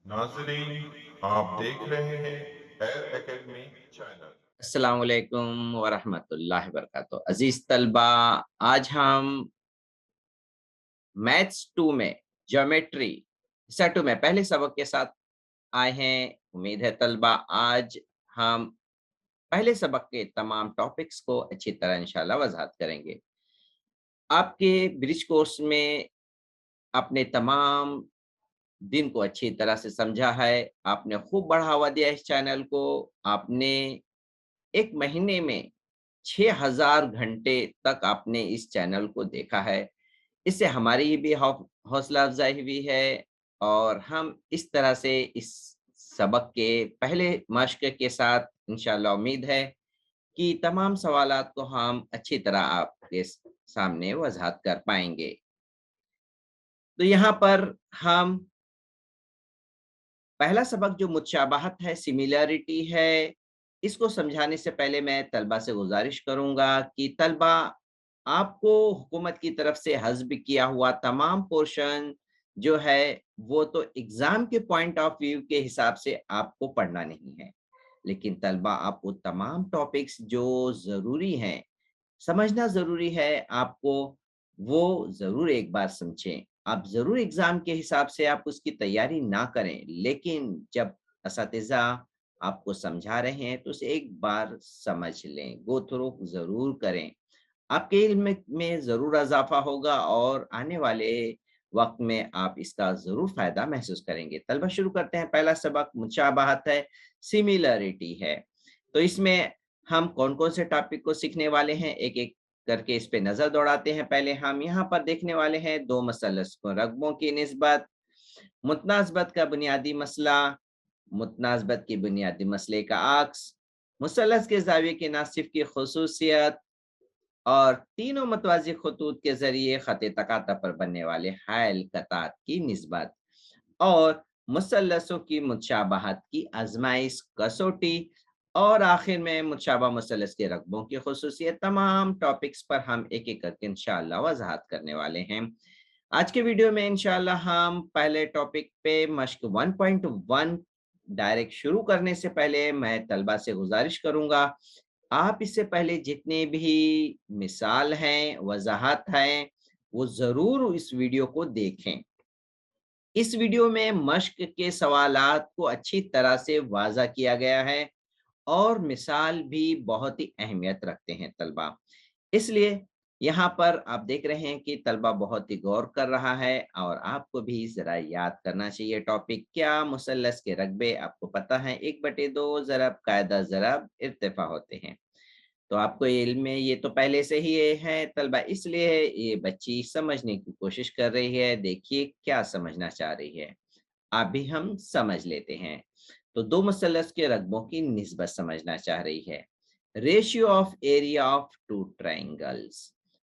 नाजरीन, आप देख रहे हैं एयर एकेडमी चैनल। अस्सलाम वालेकुम वरहमतुल्लाहि वबरकातुहू। अजीज तलबा, आज हम मैथ्स 2 में ज्योमेट्री हिस्सा 2 में पहले सबक के साथ आए हैं। उम्मीद है तलबा आज हम पहले सबक के तमाम टॉपिक्स को अच्छी तरह इंशाल्लाह वज़ाहत करेंगे। आपके ब्रिज कोर्स में आपने तमाम दिन को अच्छी तरह से समझा है, आपने खूब बढ़ावा दिया इस चैनल को, आपने 1 महीने में 6000 घंटे तक आपने इस चैनल को देखा है। इससे हमारी भी हौसला अफ़ज़ाई हुई है और हम इस तरह से इस सबक के पहले मश्क के साथ इंशाअल्लाह उम्मीद है कि तमाम सवालात को हम अच्छी तरह आपके सामने वज़ाहत कर पाएँगे। तो यहाँ पर हम पहला सबक जो मुशाबहत है, सिमिलैरिटी है, इसको समझाने से पहले मैं तलबा से गुज़ारिश करूँगा कि तलबा आपको हुकूमत की तरफ से हज़्ब किया हुआ तमाम पोर्शन जो है, वो तो एग्ज़ाम के पॉइंट ऑफ व्यू के हिसाब से आपको पढ़ना नहीं है। लेकिन तलबा आप वो तमाम टॉपिक्स जो ज़रूरी हैं, समझना ज़रूरी है आपको, वो ज़रूर एक बार समझें। आप ज़रूर एग्ज़ाम के हिसाब से आप उसकी तैयारी ना करें, लेकिन जब असातिज़ा आपको समझा रहे हैं, तो उसे एक बार समझ लें, गो थ्रू ज़रूर करें। आपके इल्म में ज़रूर इज़ाफ़ा होगा और आने वाले वक़्त में आप इसका ज़रूर फ़ायदा महसूस करेंगे। तलबा शुरू करते हैं, पहला सबक मुशाबहत है, सिमिलैरिटी है। तो इसमें हम कौन-कौन से टॉपिक को सीखने वाले हैं, एक-एक करके इस पे नज़र दौड़ाते हैं। पहले हम यहाँ पर देखने वाले हैं 2 मसलस को रकबों की निस्बत, मुतनासबत का बुनियादी मसला, मुतनासबत के बुनियादी मसले का अक्स, मुसलस के ज़ाविये के नासिफ की ख़ुसूसियत और तीनों मतवाज़ी ख़ुतूत के ज़रिए ख़त तकाता पर बनने वाले हायल कतात की निस्बत और मुसल्लसों की मुशाबहत की आज़माइश, कसौटी और आखिर में मुशाबह मुसल्लस के रकबों की ख़ुसूसियत, तमाम टॉपिक्स पर हम एक-एक करके इंशाअल्लाह वज़ाहत करने वाले हैं। आज के वीडियो में इंशाअल्लाह हम पहले टॉपिक पे मश्क 1.1 डायरेक्ट शुरू करने से पहले मैं तलबा से गुज़ारिश करूँगा, आप इससे पहले जितने भी मिसाल हैं, वज़ाहत हैं, वो ज़रूर इस वीडियो को देखें। इस वीडियो में मश्क के सवालात को अच्छी तरह से वाज़ा किया गया है और मिसाल भी बहुत ही अहमियत रखते हैं तलबा। इसलिए यहाँ पर आप देख रहे हैं कि तलबा बहुत ही गौर कर रहा है और आपको भी ज़रा याद करना चाहिए टॉपिक क्या मुसल्लस के रकबे आपको पता है 1/2 ज़रब कायदा ज़रब इर्तिफ़ा होते हैं। तो आपको ये इल्म में ये तो पहले से ही ये है तलबा, इसलिए ये बच्ची समझने की कोशिश कर रही है। देखिए क्या समझना चाह रही है। आप भी हम समझ लेते हैं। तो 2 मुसल्लस के रकबों की निस्बत समझना चाह रही है। Ratio of area of 2 triangles.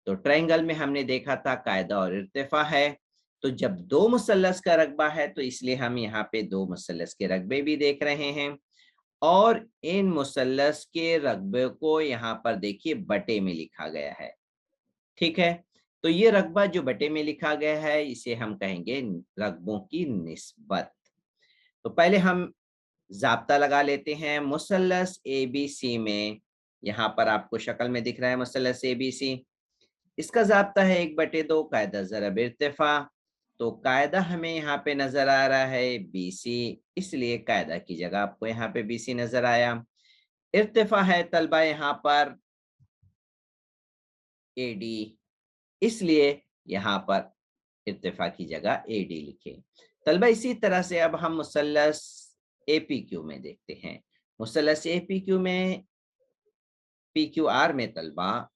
तो ट्रायंगल में हमने देखा था कायदा और इर्तिफा है। तो जब 2 मुसल्लस का रकबा है तो इसलिए हम यहाँ पे 2 मुसल्लस के रकबे भी देख रहे हैं और इन मुसल्लस के रकबे को यहाँ पर देखिए बटे में लिखा गया है। ठीक है? तो ये रकबा जो बटे में लिखा गया है इसे हम कहेंगे रकबों की निस्बत। तो पहले हम ज़ाब्ता लगा लेते हैं मुसल्लस एबीसी में, यहाँ पर आपको शक्ल में दिख रहा है मुसल्लस एबीसी। इसका ज़ाब्ता है 1/2 कायदा ज़रब इर्तिफ़ा। तो कायदा हमें यहाँ पे नज़र आ रहा है बीसी, इसलिए कायदा की जगह आपको यहाँ पे बीसी नज़र आया। इर्तिफ़ा है तलबा यहाँ पर एडी, इसलिए यहाँ पर इर्तिफ़ा की जगह एडी लिखे। तलबा इसी तरह से अब हम मुसल्लस एपीक्यू में देखते हैं। मुसल्लस एपीक्यू में पीक्यूआर में तलबा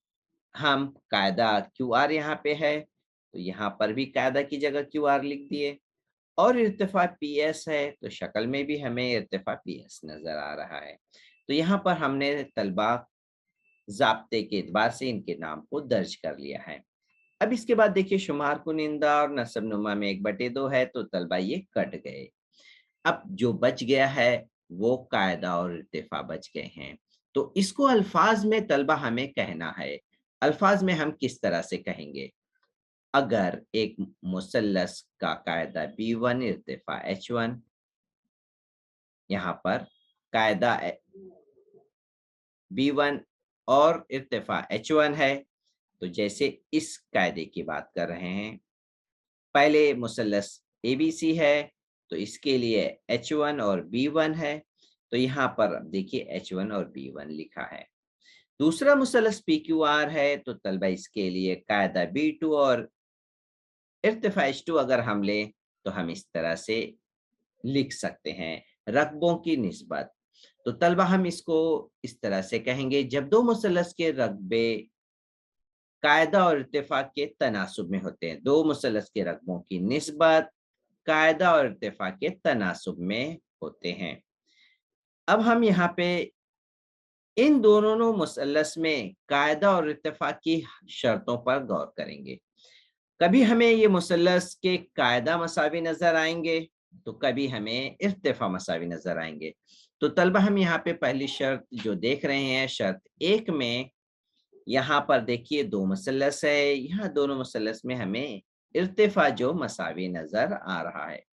हम कायदा क्यूआर यहाँ पे है, तो यहाँ पर भी कायदा की जगह क्यूआर लिख दिए और इर्तिफ़ा पीएस है, तो शक्ल में भी हमें इर्तिफ़ा पीएस नज़र आ रहा है। तो यहाँ पर हमने तलबा ज़ाब्ते के एतबार से इनके नाम को दर्ज कर लिया है। अब इसके बाद देखिए शुमार कुनिंदा और नस्ब नुमा में 1/2 है, तो तलबा ये कट गए। अब जो बच गया है वो कायदा और इर्तिफा बच गए हैं। तो इसको अल्फाज में तलबा हमें कहना है। अल्फाज में हम किस तरह से कहेंगे? अगर एक मुसल्लस का कायदा B1 इर्तिफा H1 यहाँ पर कायदा B1 और इर्तिफा H1 है। तो जैसे इस कायदे की बात कर रहे हैं, पहले मुसल्लस ABC है, तो इसके लिए H1 और B1 है। तो यहाँ पर देखिए H1 और B1 लिखा है। दूसरा मुसल्लस PQR है, तो तलबा इसके लिए कायदा B2 और इर्तिफा H2 अगर हम लें, तो हम इस तरह से लिख सकते हैं, रकबों की निस्बत। तो तलबा हम इसको इस तरह से कहेंगे, जब दो मुसल्लस के रकबे कायदा और इत्तेफाक के तनासुब में होते हैं, दो मुसल्लस के रकबों की निस्बत कायदा और इत्तेफाक के तनासुब में होते हैं। अब हम यहाँ पे इन दोनों मुसल्लस में कायदा और इत्तेफाक की शर्तों पर गौर करेंगे। कभी हमें ये मुसल्लस के कायदा मसावी नजर आएंगे, तो कभी हमें इर्तिफा मसावी नजर आएंगे। तो तलबा हम यहाँ पे पहली शर्त जो देख रहे हैं, शर्त एक में यहाँ पर देखिए दो मुसल्लस है, यहाँ दोनों मुसल्लस में हमें इर्तिफा जो मसावी नजर आ रहा है।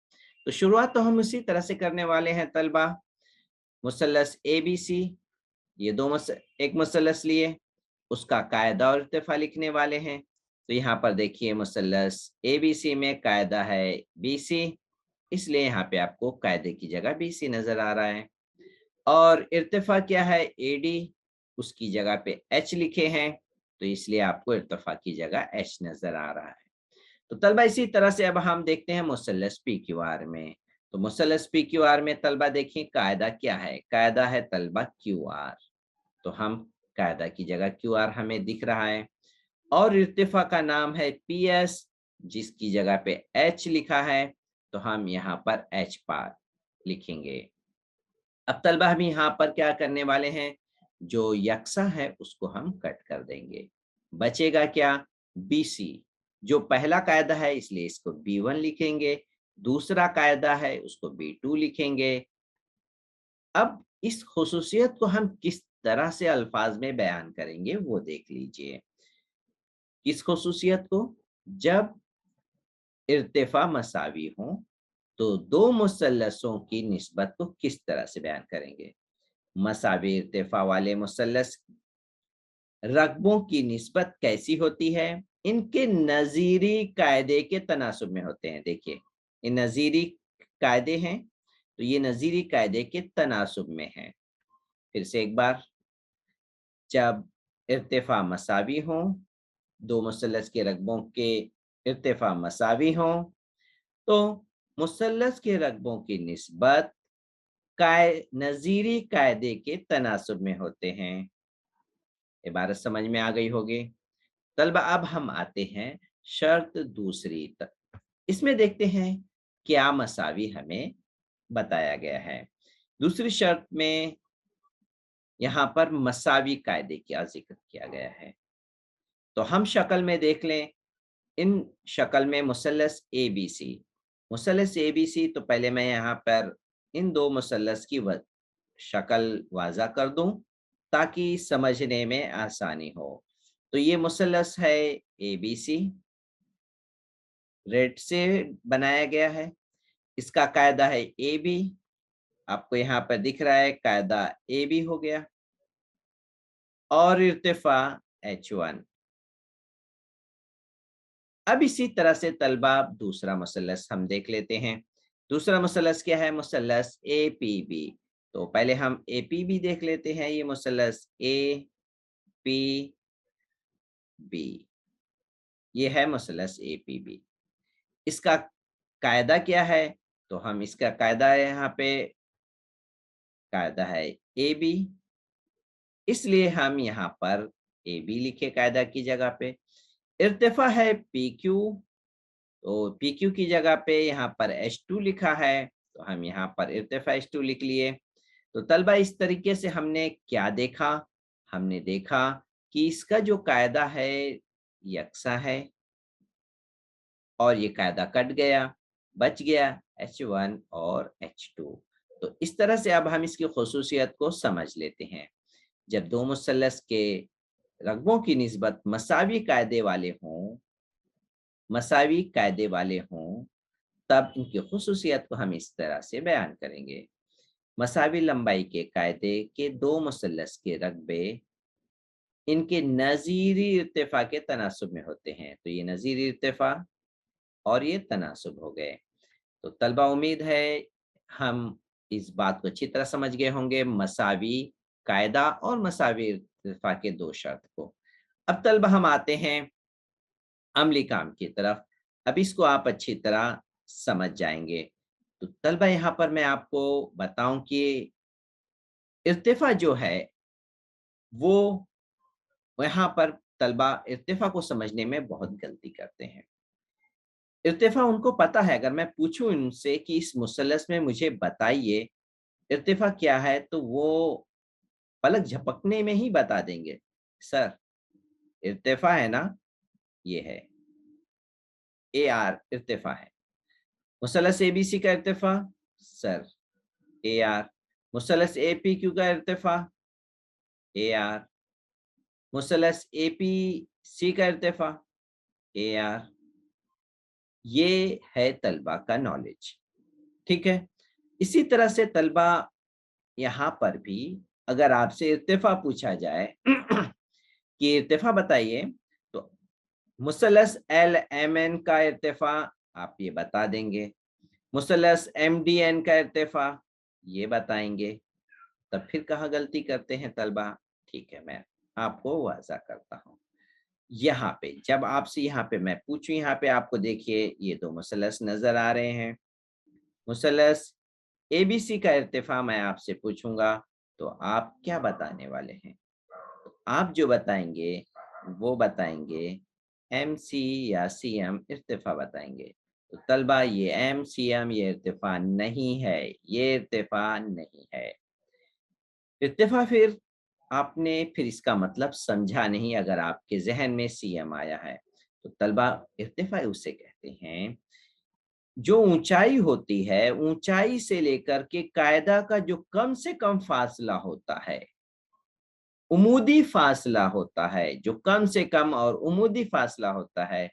तो शुरुआत तो हम उसी तरह से करने वाले हैं तलबा। मुसल्लस ABC, ये एक मुसल्लस लिए, उसका कायदा और इर्तिफा लिखने वाले हैं। तो यहाँ पर देखिए मुसल्लस ABC में कायदा है BC, इसलिए यहाँ पे आपको कायदे की जगह BC नजर आ रहा है। और इर्तिफा क्या है AD, उसकी जगह पे H लिखे हैं, तो इसलिए आपको इर्तिफा की जगह H नजर आ रहा है। तो तलबा इसी तरह से अब हम देखते हैं मुसल्लस PQR में। तो मुसल्लस PQR में तलबा देखिए कायदा क्या है, कायदा है तलबा QR। तो हम कायदा की जगह QR हमें दिख रहा है, और इर्तिफा का नाम है PS, जिसकी जगह पे H लिखा है, तो हम यहाँ पर H पार लिखेंगे। अब तलबा हम यहाँ पर क्या करने वाले हैं, जो यकसा है उसको हम कट कर देंगे। बचेगा क्या, BC, जो पहला कायदा है इसलिए इसको B1 लिखेंगे, दूसरा कायदा है उसको B2 लिखेंगे। अब इस खुसूसियत को हम किस तरह से अल्फाज में बयान करेंगे वो देख लीजिए। इस खुसूसियत को, जब इर्तिफा मसावी हो तो दो मुसल्लसों की निस्बत को किस तरह से बयान करेंगे। मसावी इर्तिफा वाले मुसल्लस रकबों की निस्बत कैसी होती है, इनके नजीरी कायदे के तनासुब में होते हैं। देखिए ये नजीरी कायदे हैं, तो ये नजीरी कायदे के तनासुब में है। फिर से एक बार, जब इर्तिफा मसावी हो, दो मुसल्लस के रकबों के इर्तिफा मसावी हो, तो मुसल्लस के रकबों की निस्बत नजीरी कायदे के तनासुब में होते हैं। इबारत समझ में आ गई होगी। तलबा अब हम आते हैं शर्त दूसरी तक। इसमें देखते हैं क्या मसावी हमें बताया गया है। दूसरी शर्त में यहाँ पर मसावी कायदे का जिक्र किया गया है। तो हम शक्ल में देख लें, इन शक्ल में मुसल्लस ABC, मुसल्लस ABC, तो पहले मैं यहाँ पर इन दो मुसल्लस की शक्ल वाज़ा कर दूं ताकि समझने में आसानी हो। तो ये मुसल्लस है ABC, रेड से बनाया गया है। इसका कायदा है AB, आपको यहाँ पर दिख रहा है कायदा AB हो गया, और इर्तिफा H1। अब इसी तरह से तलबा दूसरा मुसल्लस हम देख लेते हैं। दूसरा मुसल्लस क्या है, मुसल्लस APB। तो पहले हम APB देख लेते हैं। ये मुसल्लस APB, ये है मुसल्लस APB। इसका कायदा क्या है, तो हम इसका कायदा है, यहाँ पे कायदा है AB, इसलिए हम यहाँ पर AB लिखे कायदा की जगह पे। इर्तिफा है PQ, तो PQ की जगह पे यहाँ पर H2 लिखा है, तो हम यहाँ पर इर्तिफा H2 लिख लिए। तो तलबा इस तरीके से हमने क्या देखा, हमने देखा कि इसका जो कायदा है यकसा है, और ये कायदा कट गया, बच गया H1 और H2। तो इस तरह से अब हम इसकी खुसूसियत को समझ लेते हैं। जब दो मुसल्लस के रकबों की निस्बत मसावी कायदे वाले हों, तब इनकी खुसूसियत को हम इस तरह से बयान करेंगे। मसावी लंबाई के कायदे के दो मुसल्लस के रकबे इनके नज़ीरी इर्तिफा के तनासुब में होते हैं। तो ये नज़ीरी इर्तिफा और ये तनासुब हो गए। तो तलबा उम्मीद है हम इस बात को अच्छी तरह समझ गए होंगे, मसावी कायदा और मसावी इर्तिफा के दो शर्त को। अब तलबा हम आते हैं अमली काम की तरफ। अब इसको आप अच्छी तरह समझ जाएंगे। तो तलबा यहाँ पर मैं आपको बताऊं कि इर्तिफा जो है वो, यहाँ पर तलबा इर्तिफा को समझने में बहुत गलती करते हैं। इर्तिफा उनको पता है, अगर मैं पूछूं इनसे कि इस मुसल्लस में मुझे बताइए इर्तिफा क्या है, तो वो पलक झपकने में ही बता देंगे। सर, इर्तिफा है ना, ये है ए आर इर्तिफा है। मुसल्लस एबीसी का इर्तिफा, सर ए आर। मुसल्लस ए पी क्यू का इर्तिफा, ए आर। मुसल्लस ए पी सी का इर्तिफा, ए आर। ये है तलबा का नॉलेज। ठीक है। इसी तरह से तलबा यहाँ पर भी अगर आपसे इर्तिफा पूछा जाए कि इर्तिफा बताइए, तो मुसल्लस एल एम एन का इर्तिफा आप ये बता देंगे, मुसल्लस एम डी एन का इर्तिफा ये बताएंगे। तब फिर कहाँ गलती करते हैं तलबा? ठीक है, मैं आपको वाज़ा करता हूँ। यहाँ पे जब आपसे यहाँ पे मैं पूछूं, यहाँ पे आपको देखिए ये दो मुसल्लस नजर आ रहे हैं। मुसल्लस एबीसी का इर्तिफा मैं आपसे पूछूंगा तो आप क्या बताने वाले हैं? आप जो बताएंगे वो बताएंगे एम सी या सी एम इर्तिफा बताएंगे। तो तलबा ये एम सी एम ये इर्तिफा नहीं है, ये इर्तिफा नहीं है। इर्तिफा फिर आपने फिर इसका मतलब समझा नहीं अगर आपके जहन में सी एम आया है। तो तलबा इर्तिफा उसे कहते हैं जो ऊंचाई होती है, ऊंचाई से लेकर के कायदा का जो कम से कम फासला होता है, उमूदी फासला होता है, जो कम से कम और उमूदी फासला होता है,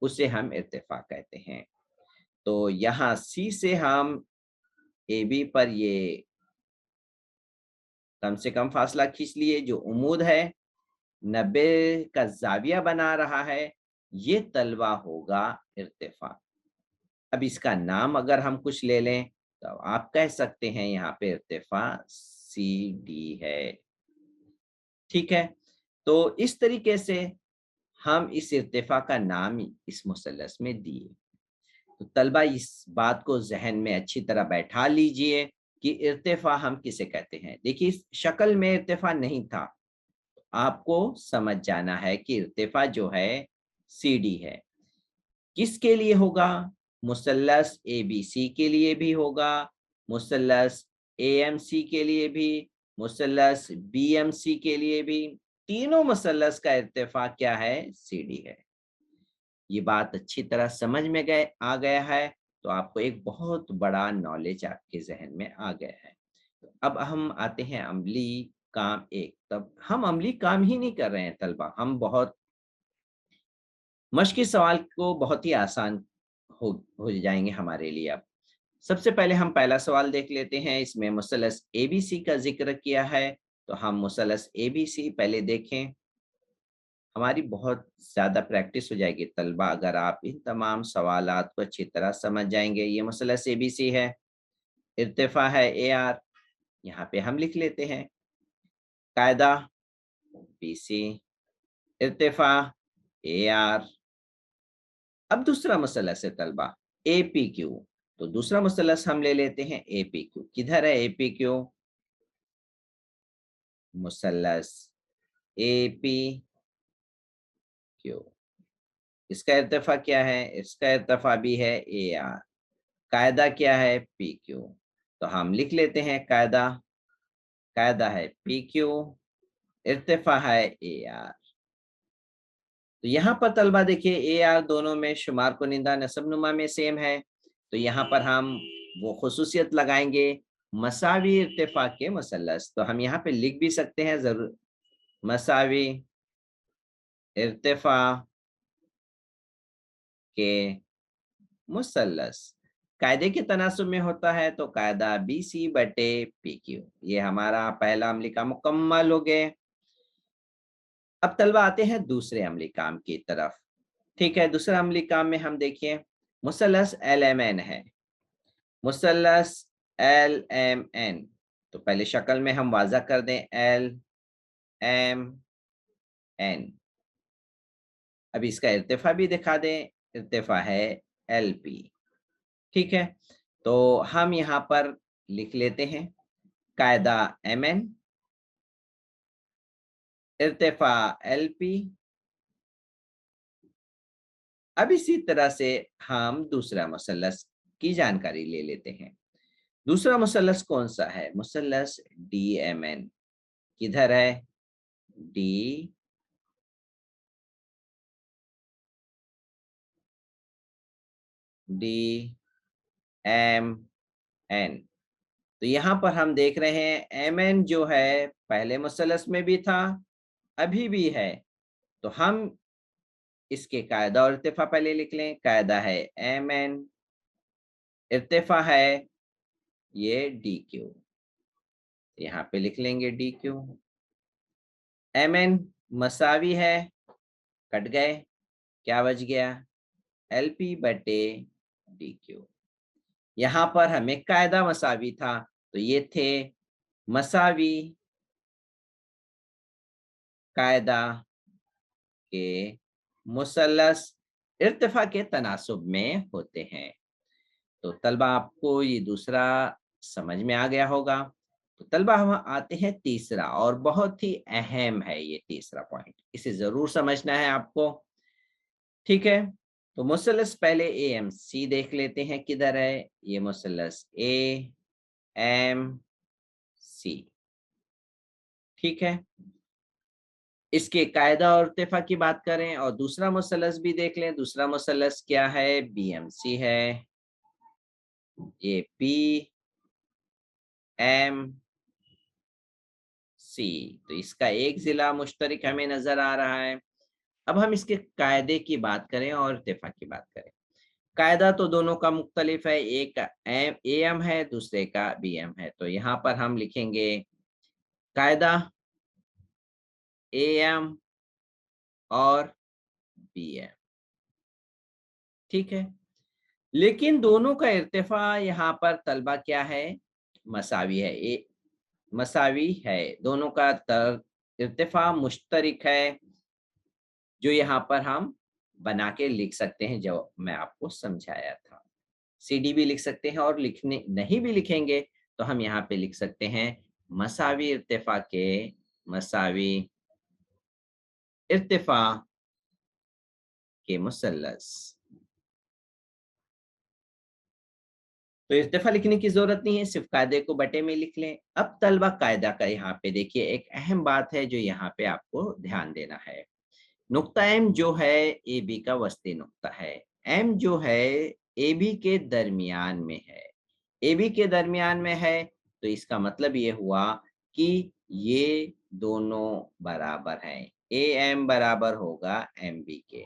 उसे हम इर्तिफा कहते हैं। तो यहाँ सी से हम ए बी पर ये कम से कम फासला खींच लिए, जो उमूद है 90 का जाविया बना रहा है, ये तलवा होगा इर्तिफा। अब इसका नाम अगर हम कुछ ले लें तो आप कह सकते हैं यहाँ पे इर्तिफा सी डी है। ठीक है। तो इस तरीके से हम इस इर्तिफा का नाम इस मुसल्लस में दिए। तो तलबा इस बात को जहन में अच्छी तरह बैठा लीजिए कि इर्तिफा हम किसे कहते हैं। देखिए इस शक्ल में इर्तिफा नहीं था, आपको समझ जाना है कि इर्तिफा जो है सी डी है। किसके लिए होगा? मुसल्लस एबीसी के लिए भी होगा, मुसल्लस एएमसी के लिए भी, मुसल्लस बीएमसी के लिए भी। तीनों मुसल्लस का इर्तिफा क्या है? सीडी है। ये बात अच्छी तरह समझ में आ गया है तो आपको एक बहुत बड़ा नॉलेज आपके जहन में आ गया है। तो अब हम आते हैं अमली काम एक। तब हम अमली काम ही नहीं कर रहे हैं तलबा, हम बहुत मश्की सवाल को बहुत ही आसान हो जाएंगे हमारे लिए। अब सबसे पहले हम पहला सवाल देख लेते हैं। इसमें मुसल्लस एबीसी का जिक्र किया है, तो हम मुसल्लस एबीसी पहले देखें। हमारी बहुत ज़्यादा प्रैक्टिस हो जाएगी तलबा अगर आप इन तमाम सवालात को अच्छी तरह समझ जाएंगे। ये मुसल्लस एबीसी है, इर्तिफा है ए आर, यहाँ पे हम लिख लेते हैं कायदा बीसी, इर्तिफा ए आर। अब दूसरा मुसल्लस है तलबा ए पी क्यू। तो दूसरा मुसल्लस हम ले लेते हैं ए पी क्यू। किधर है ए पी क्यू? मुसल्लस ए पी क्यू, इसका इर्तिफा क्या है? इसका इर्तिफा भी है ए आर। कायदा क्या है? P Q. तो हम लिख लेते हैं कायदा, कायदा है पी क्यू, इर्तिफा है ए आर। तो यहाँ पर तलबा देखिए ए आर दोनों में शुमार कुनिंदा नसब नुमा में सेम है। तो यहाँ पर हम वो खुसूसियत लगाएंगे मसावी इर्तिफा के मुसल्लस। तो हम यहाँ पे लिख भी सकते हैं जरूर, मसावी इर्तिफा के मुसल्लस। कायदे के तनासुब में होता है तो कायदा BC बटे PQ। ये हमारा पहला अमली काम मुकम्मल हो गए। अब तलबा आते हैं दूसरे अमली काम की तरफ। ठीक है, दूसरा अमली काम में हम देखिए मुसल्लस LMN है। मुसल्लस LMN, तो पहले शक्ल में हम वाज़ा कर दें LMN। अभी इसका इर्तिफा भी दिखा दें, इर्तिफा है LP। ठीक है, तो हम यहाँ पर लिख लेते हैं कायदा MN, इर्तिफा LP। अब इसी तरह से हम दूसरा मुसल्लस की जानकारी ले लेते हैं। दूसरा मुसल्लस कौन सा है? मुसल्लस DMN। किधर है? DMN। तो यहाँ पर हम देख रहे हैं MN जो है पहले मुसल्लस में भी था, अभी भी है। तो हम इसके कायदा और इर्तिफा पहले लिख लें। कायदा है MN, इर्तिफा है ये DQ। यहाँ पे लिख लेंगे DQ। MN मसावी है, कट गए, क्या बच गया? LP बटे DQ। यहाँ पर हमें कायदा मसावी था, तो ये थे मसावी कायदा के मुसल्लस इर्तिफा के तनासुब में होते हैं। तो तलबा आपको ये दूसरा समझ में आ गया होगा। तो तलबा हम आते हैं तीसरा, और बहुत ही अहम है ये तीसरा पॉइंट, इसे जरूर समझना है आपको। ठीक है, तो मुसल्लस पहले AMC देख लेते हैं किधर है। ये मुसल्लस AMC। ठीक है, इसके कायदा और इर्तिफा की बात करें और दूसरा मुसल्लस भी देख लें। दूसरा मुसल्लस क्या है? BMC है। ये PMC, तो इसका एक जिला मुश्तरक हमें नजर आ रहा है। अब हम इसके कायदे की बात करें और इर्तिफा की बात करें। कायदा तो दोनों का मुख्तलिफ है, एक का AM है, दूसरे का BM है। तो यहाँ पर हम लिखेंगे कायदा AM और BM। ठीक है, लेकिन दोनों का इर्तिफा यहाँ पर तलबा क्या है? मसावी है। मसावी है, दोनों का इर्तिफा मुश्तरक है, जो यहाँ पर हम बना के लिख सकते हैं, जो मैं आपको समझाया था। CD भी लिख सकते हैं, और लिखने नहीं भी लिखेंगे तो हम यहाँ पे लिख सकते हैं मसावी इर्तिफा के मसावी इर्तिफा के मुसल्लस। तो इर्तिफा लिखने की जरूरत नहीं है, सिर्फ कायदे को बटे में लिख लें। अब तलबा कायदा का यहाँ पे देखिए एक अहम बात है जो यहाँ पे आपको ध्यान देना है। नुक्ता M जो है AB का वस्ती नुक्ता है। M जो है AB के दरमियान में है। AB के दरमियान में है, तो इसका मतलब ये हुआ कि ये दोनों बराबर हैं। AM बराबर होगा MB के।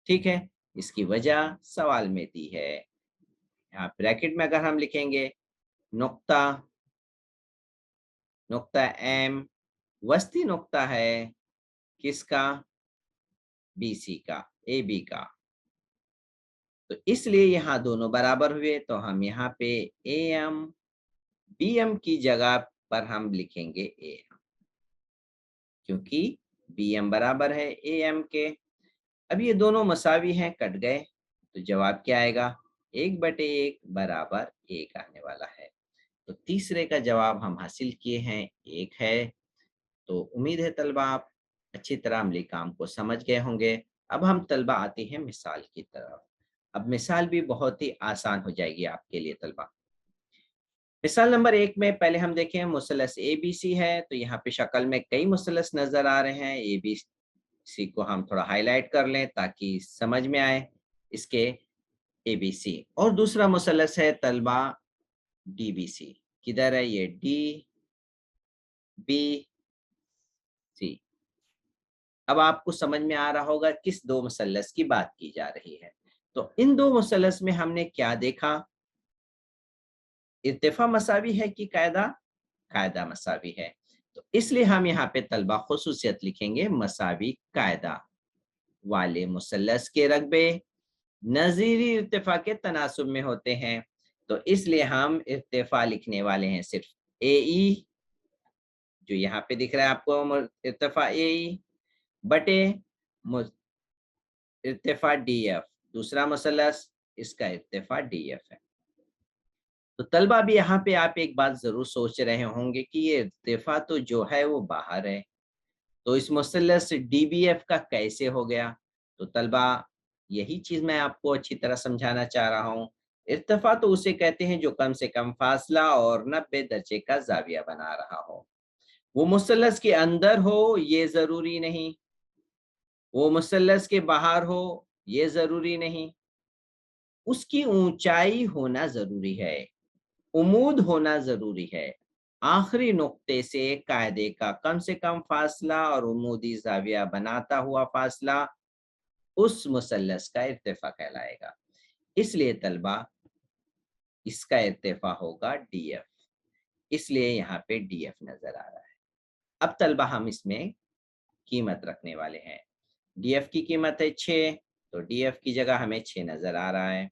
ठीक है, इसकी वजह सवाल में दी है। यहाँ ब्रैकेट में अगर हम लिखेंगे नुक्ता नुक्ता M वस्ती नुक्ता है किसका? BC का, AB का। तो इसलिए यहाँ दोनों बराबर हुए, तो हम यहाँ पे AM BM की जगह पर हम लिखेंगे AM, क्योंकि BM बराबर है AM के। अब ये दोनों मसावी हैं, कट गए, तो जवाब क्या आएगा? 1/1 बराबर 1 आने वाला है। तो तीसरे का जवाब हम हासिल किए हैं, 1 है। तो उम्मीद है तलबा आप अच्छी तरह अमली काम को समझ गए होंगे। अब हम तलबा आते हैं मिसाल की तरफ। अब मिसाल भी बहुत ही आसान हो जाएगी आपके लिए तलबा। मिसाल नंबर 1 में पहले हम देखें मुसल्लस ABC है, तो यहाँ पे शक्ल में कई मुसल्लस नजर आ रहे हैं। ABC को हम थोड़ा हाईलाइट कर लें ताकि समझ में आए इसके ABC। और दूसरा मुसल्लस है तलबा DBC। किधर है ये? DBC। अब आपको समझ में आ रहा होगा किस दो मुसल्लस की बात की जा रही है। तो इन दो मुसल्लस में हमने क्या देखा? इर्तिफा मसावी है कि कायदा? कायदा मसावी है। तो इसलिए हम यहाँ पे तलबा खुसूसियत लिखेंगे मसावी कायदा वाले मुसल्लस के रकबे नज़ीरी इर्तिफा के तनासुब में होते हैं। तो इसलिए हम इर्तिफा लिखने वाले हैं सिर्फ ए जो यहाँ पे दिख रहा है आपको, इर्तिफा ए बटे इर्तिफा डी एफ, दूसरा मुसल्लस, इसका इर्तिफा डी एफ है। तो तलबा भी यहाँ पे आप एक बात जरूर सोच रहे होंगे कि ये इर्तिफा तो जो है वो बाहर है, तो इस मुसल्लस डीबीएफ का कैसे हो गया? तो तलबा यही चीज मैं आपको अच्छी तरह समझाना चाह रहा हूँ। इर्तिफा तो उसे कहते हैं जो कम से कम फासला और 90 दर्जे का जाविया बना रहा हो। वो मुसल्लस के अंदर हो ये जरूरी नहीं, वो मुसल्लस के बाहर हो ये जरूरी नहीं, उसकी ऊंचाई होना जरूरी है, उमूद होना जरूरी है। आखिरी नुक्ते से कायदे का कम से कम फासला और उमूदी जाविया बनाता हुआ फासला उस मुसल्लस का इर्तिफा कहलाएगा। इसलिए तलबा इसका इर्तिफा होगा डीएफ, इसलिए यहाँ पे डीएफ नजर आ रहा है। अब तलबा हम इसमें कीमत रखने वाले हैं। डीएफ की कीमत है 6, तो डीएफ की जगह हमें 6 नजर आ रहा है।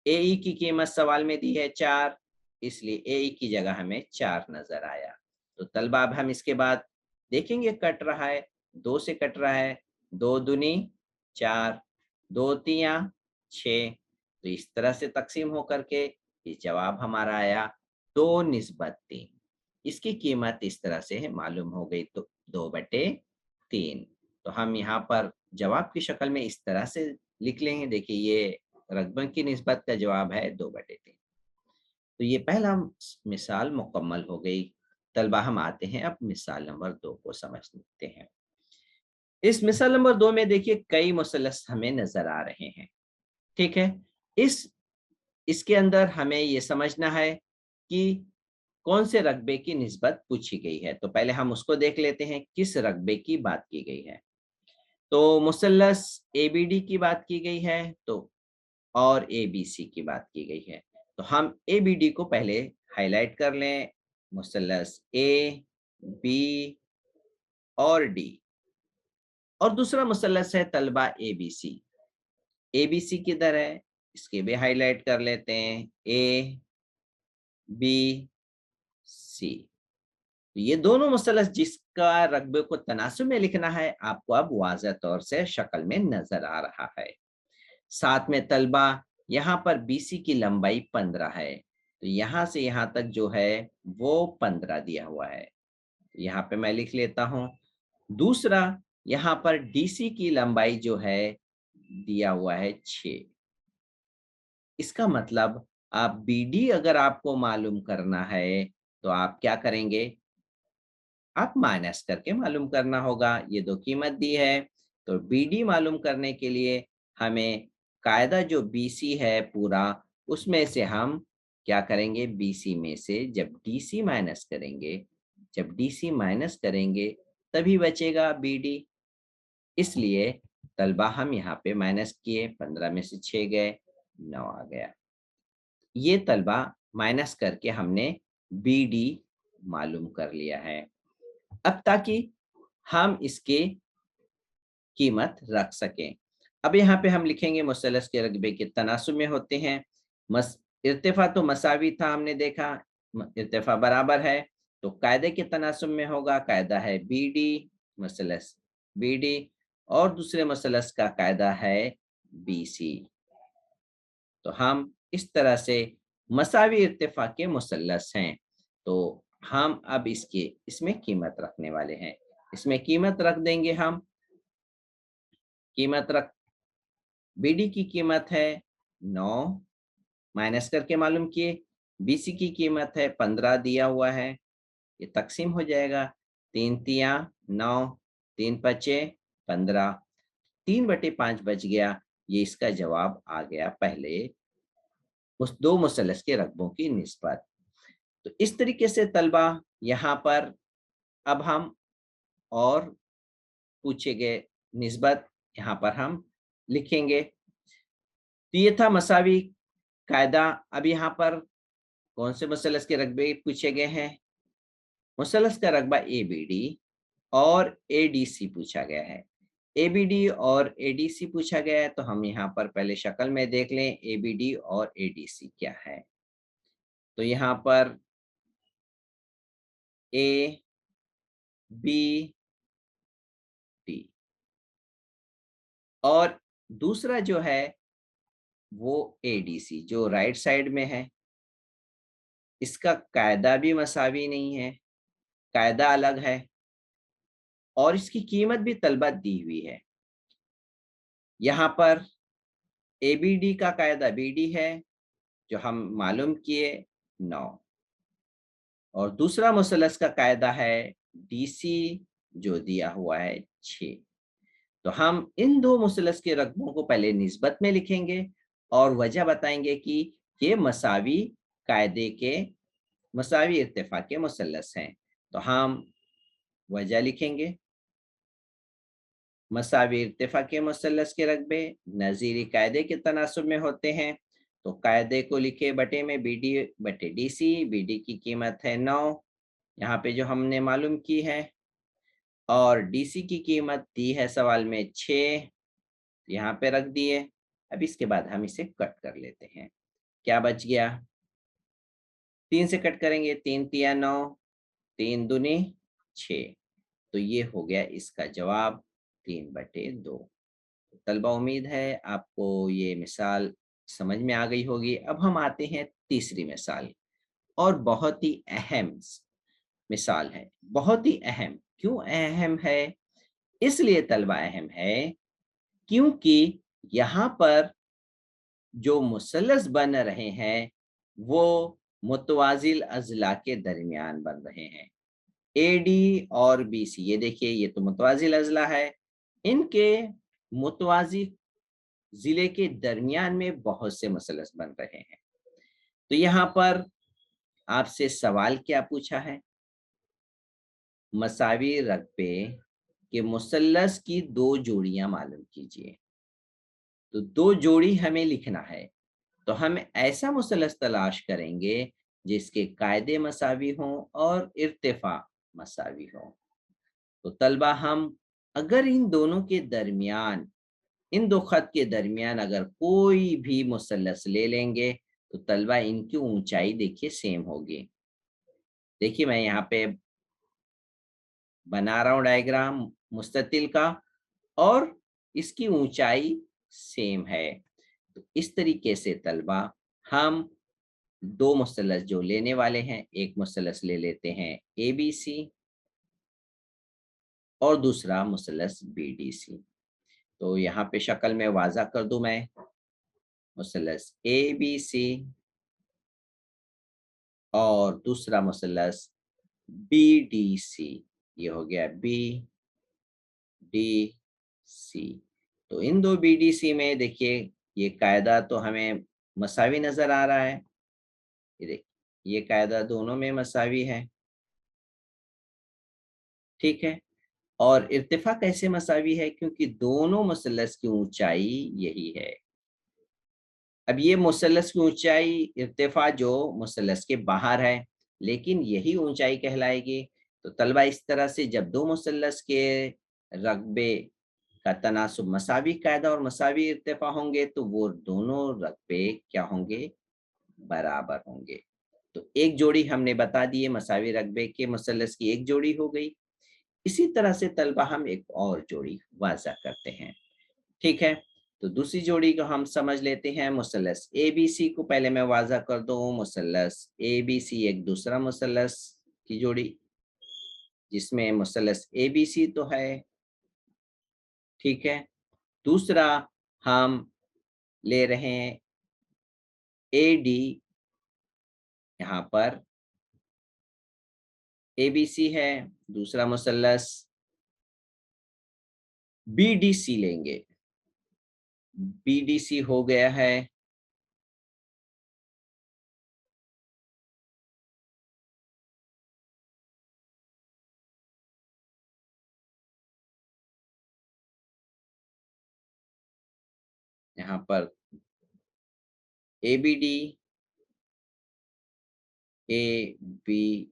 एई की कीमत सवाल में दी है 4, इसलिए एई की जगह हमें 4 नजर आया। तो तलबा अब हम इसके बाद देखेंगे कट रहा है, 2 से कट रहा है, 2 दूनी 4, 2 तिया 6। तो इस तरह से तकसीम होकर के ये जवाब हमारा आया 2/3। इसकी कीमत इस तरह से है मालूम हो गई, तो 2/3। तो हम यहाँ पर जवाब की शक्ल में इस तरह से लिख लेंगे। देखिए ये रकबन की निस्बत का जवाब है 2/3। तो ये पहला मिसाल मुकम्मल हो गई। तलबा हम आते हैं अब मिसाल नंबर 2 को समझते हैं। इस मिसाल नंबर 2 में देखिए कई मुसल्लस हमें नजर आ रहे हैं, ठीक है। इसके अंदर हमें ये समझना है कि कौन से रकबे की निस्बत पूछी गई है। तो पहले हम उसको देख लेते हैं किस रकबे की बात की गई है। तो मुसल्लस एबीडी की बात की गई है, तो और एबीसी की बात की गई है। तो हम एबीडी को पहले हाईलाइट कर लें, मुसल्लस ए बी और डी। और दूसरा मुसल्लस है तलबा एबीसी। एबीसी किधर है, इसके भी हाईलाइट कर लेते हैं, ए बी सी। तो ये दोनों मुसल्लस जिसका रकबे को तनासुब में लिखना है आपको अब वाज़ह तौर से शक्ल में नजर आ रहा है। साथ में तलबा यहाँ पर बीसी की लंबाई 15 है, तो यहाँ से यहाँ तक जो है वो 15 दिया हुआ है, यहाँ पे मैं लिख लेता हूँ। दूसरा यहाँ पर डीसी की लंबाई जो है दिया हुआ है 6। इसका मतलब आप बीडी अगर आपको मालूम करना है तो आप क्या करेंगे, आप माइनस करके मालूम करना होगा। ये 2 कीमत दी है, तो बीडी मालूम करने के लिए हमें कायदा जो बीसी है पूरा, उसमें से हम क्या करेंगे, बीसी में से जब डीसी माइनस करेंगे तभी बचेगा बीडी। इसलिए तलबा हम यहाँ पे माइनस किए, 15 में से 6 गए, 9 आ गया। ये तलबा माइनस करके हमने बीडी मालूम कर लिया है। अब ताकि हम इसकी कीमत रख सकें, अब यहाँ पे हम लिखेंगे मुसल्लस के रकबे के तनासुब में होते हैं। इर्तिफा तो मसावी था, हमने देखा इर्तिफा बराबर है, तो कायदे के तनासुब में होगा। कायदा है बीडी, मुसल्लस बीडी, और दूसरे मुसल्लस का कायदा है बीसी। तो हम इस तरह से मसावी इर्तिफा के मुसल्लस हैं। तो हम अब इसमें कीमत रखने वाले हैं। इसमें कीमत रख देंगे हम, कीमत रख बीडी की कीमत है 9, माइनस करके मालूम किए। बीसी की कीमत है 15 दिया हुआ है, ये तकसीम हो जाएगा, 3 तिया 9, 3 पचे 15, 3/5 बच गया। ये इसका जवाब आ गया पहले उस 2 मुसल्लस के रकबों की निस्बत। तो इस तरीके से तलबा यहाँ पर अब हम और पूछे गए निस्बत यहाँ पर हम लिखेंगे। तो ये था मसावी कायदा। अब यहाँ पर कौन से मुसलस के रकबे पूछे गए हैं? मुसलस का रकबा एबीडी और एडीसी पूछा गया है। एबीडी और एडीसी पूछा गया है, तो हम यहाँ पर पहले शक्ल में देख लें एबीडी और एडीसी क्या है। तो यहाँ पर ए बी डी, और दूसरा जो है वो एडीसी जो राइट साइड में है, इसका कायदा भी मसावी नहीं है, कायदा अलग है और इसकी कीमत भी तलबा दी हुई है। यहाँ पर एबीडी का कायदा बीडी है जो हम मालूम किए 9, और दूसरा मुसलस का कायदा है डीसी जो दिया हुआ है 6। तो हम इन दो मुसलस के रकबों को पहले निस्बत में लिखेंगे और वजह बताएंगे कि ये मसावी कायदे के मसावी इर्तिफा के मुसलस हैं। तो हम वजह लिखेंगे, मसावी इर्तिफा के मुसलस के रकबे नज़ीरी कायदे के तनासुब में होते हैं। तो कायदे को लिखे बटे में बीडी बटे डीसी, बीडी की कीमत है 9 यहाँ पे जो हमने मालूम की है, और डीसी की कीमत दी है सवाल में 6 यहाँ पे रख दिए। अब इसके बाद हम इसे कट कर लेते हैं। क्या बच गया? 3 से कट करेंगे, 3 तिया 9, 3 दूनी 6। तो ये हो गया इसका जवाब 3/2। तलबा उम्मीद है आपको ये मिसाल समझ में आ गई होगी। अब हम आते हैं तीसरी मिसाल, और बहुत ही अहम मिसाल है। बहुत ही अहम, क्यों अहम है? इसलिए तलबा अहम है क्योंकि यहाँ पर जो मुसल्लस बन रहे हैं वो मुतवाजिल अजला के दरमियान बन रहे हैं। एडी और बीसी, ये देखिए ये तो मुतवाजिल अजला है, इनके मुतवाजी जिले के दरमियान में बहुत से मुसल्लस बन रहे हैं। तो यहाँ पर आपसे सवाल क्या पूछा है? मसावी रकबे के मुसल्लस की 2 जोड़ियां मालूम कीजिए। तो 2 जोड़ी हमें लिखना है। तो हम ऐसा मुसल्लस तलाश करेंगे जिसके कायदे मसावी हों और इर्तिफा मसावी हो। तो तलबा हम अगर इन दोनों के दरमियान, इन दो खत के दरमियान अगर कोई भी मुसल्लस ले लेंगे तो तलबा इनकी ऊंचाई देखिए सेम होगी। देखिए मैं यहाँ पे बना रहा हूँ डायग्राम मुस्ततिल का, और इसकी ऊंचाई सेम है। तो इस तरीके से तलबा हम 2 मुसल्लस जो लेने वाले हैं, एक मुसल्लस ले लेते हैं ए बी सी और दूसरा मुसल्लस बी डी सी। तो यहाँ पे शक्ल में वाज़ा कर दूं मैं, मुसल्लस ए बी सी और दूसरा मुसल्लस बी डी सी, ये हो गया बी डी सी। तो इन दो बी डी सी में देखिए ये कायदा तो हमें मसावी नजर आ रहा है। ये देखिए ये कायदा दोनों में मसावी है, ठीक है। और इर्तिफा कैसे मसावी है? क्योंकि दोनों मुसल्लस की ऊंचाई यही है। अब ये मुसल्लस की ऊंचाई इर्तिफा जो मुसल्लस के बाहर है, लेकिन यही ऊंचाई कहलाएगी। तो तलबा इस तरह से जब दो मुसल्लस के रकबे का तनासुब मसावी कायदा और मसावी इर्तिफा होंगे तो वो दोनों रकबे क्या होंगे? बराबर होंगे। तो एक जोड़ी हमने बता दी है, मसावी रकबे के मुसल्लस की एक जोड़ी हो गई। इसी तरह से तलबा हम एक और जोड़ी वाज़ा करते हैं, ठीक है। तो दूसरी जोड़ी को हम समझ लेते हैं, मुसल्लस ए बी सी को पहले मैं वाज़ा कर दूं। मुसल्लस ए बी सी एक दूसरा मुसल्लस की जोड़ी जिसमें मुसल्लस ए बी सी तो है, ठीक है। दूसरा हम ले रहे हैं ए डी, यहाँ पर ए बी सी है, दूसरा मुसल्लस बी डी सी लेंगे, बी डी सी हो गया है। यहाँ पर ABD A B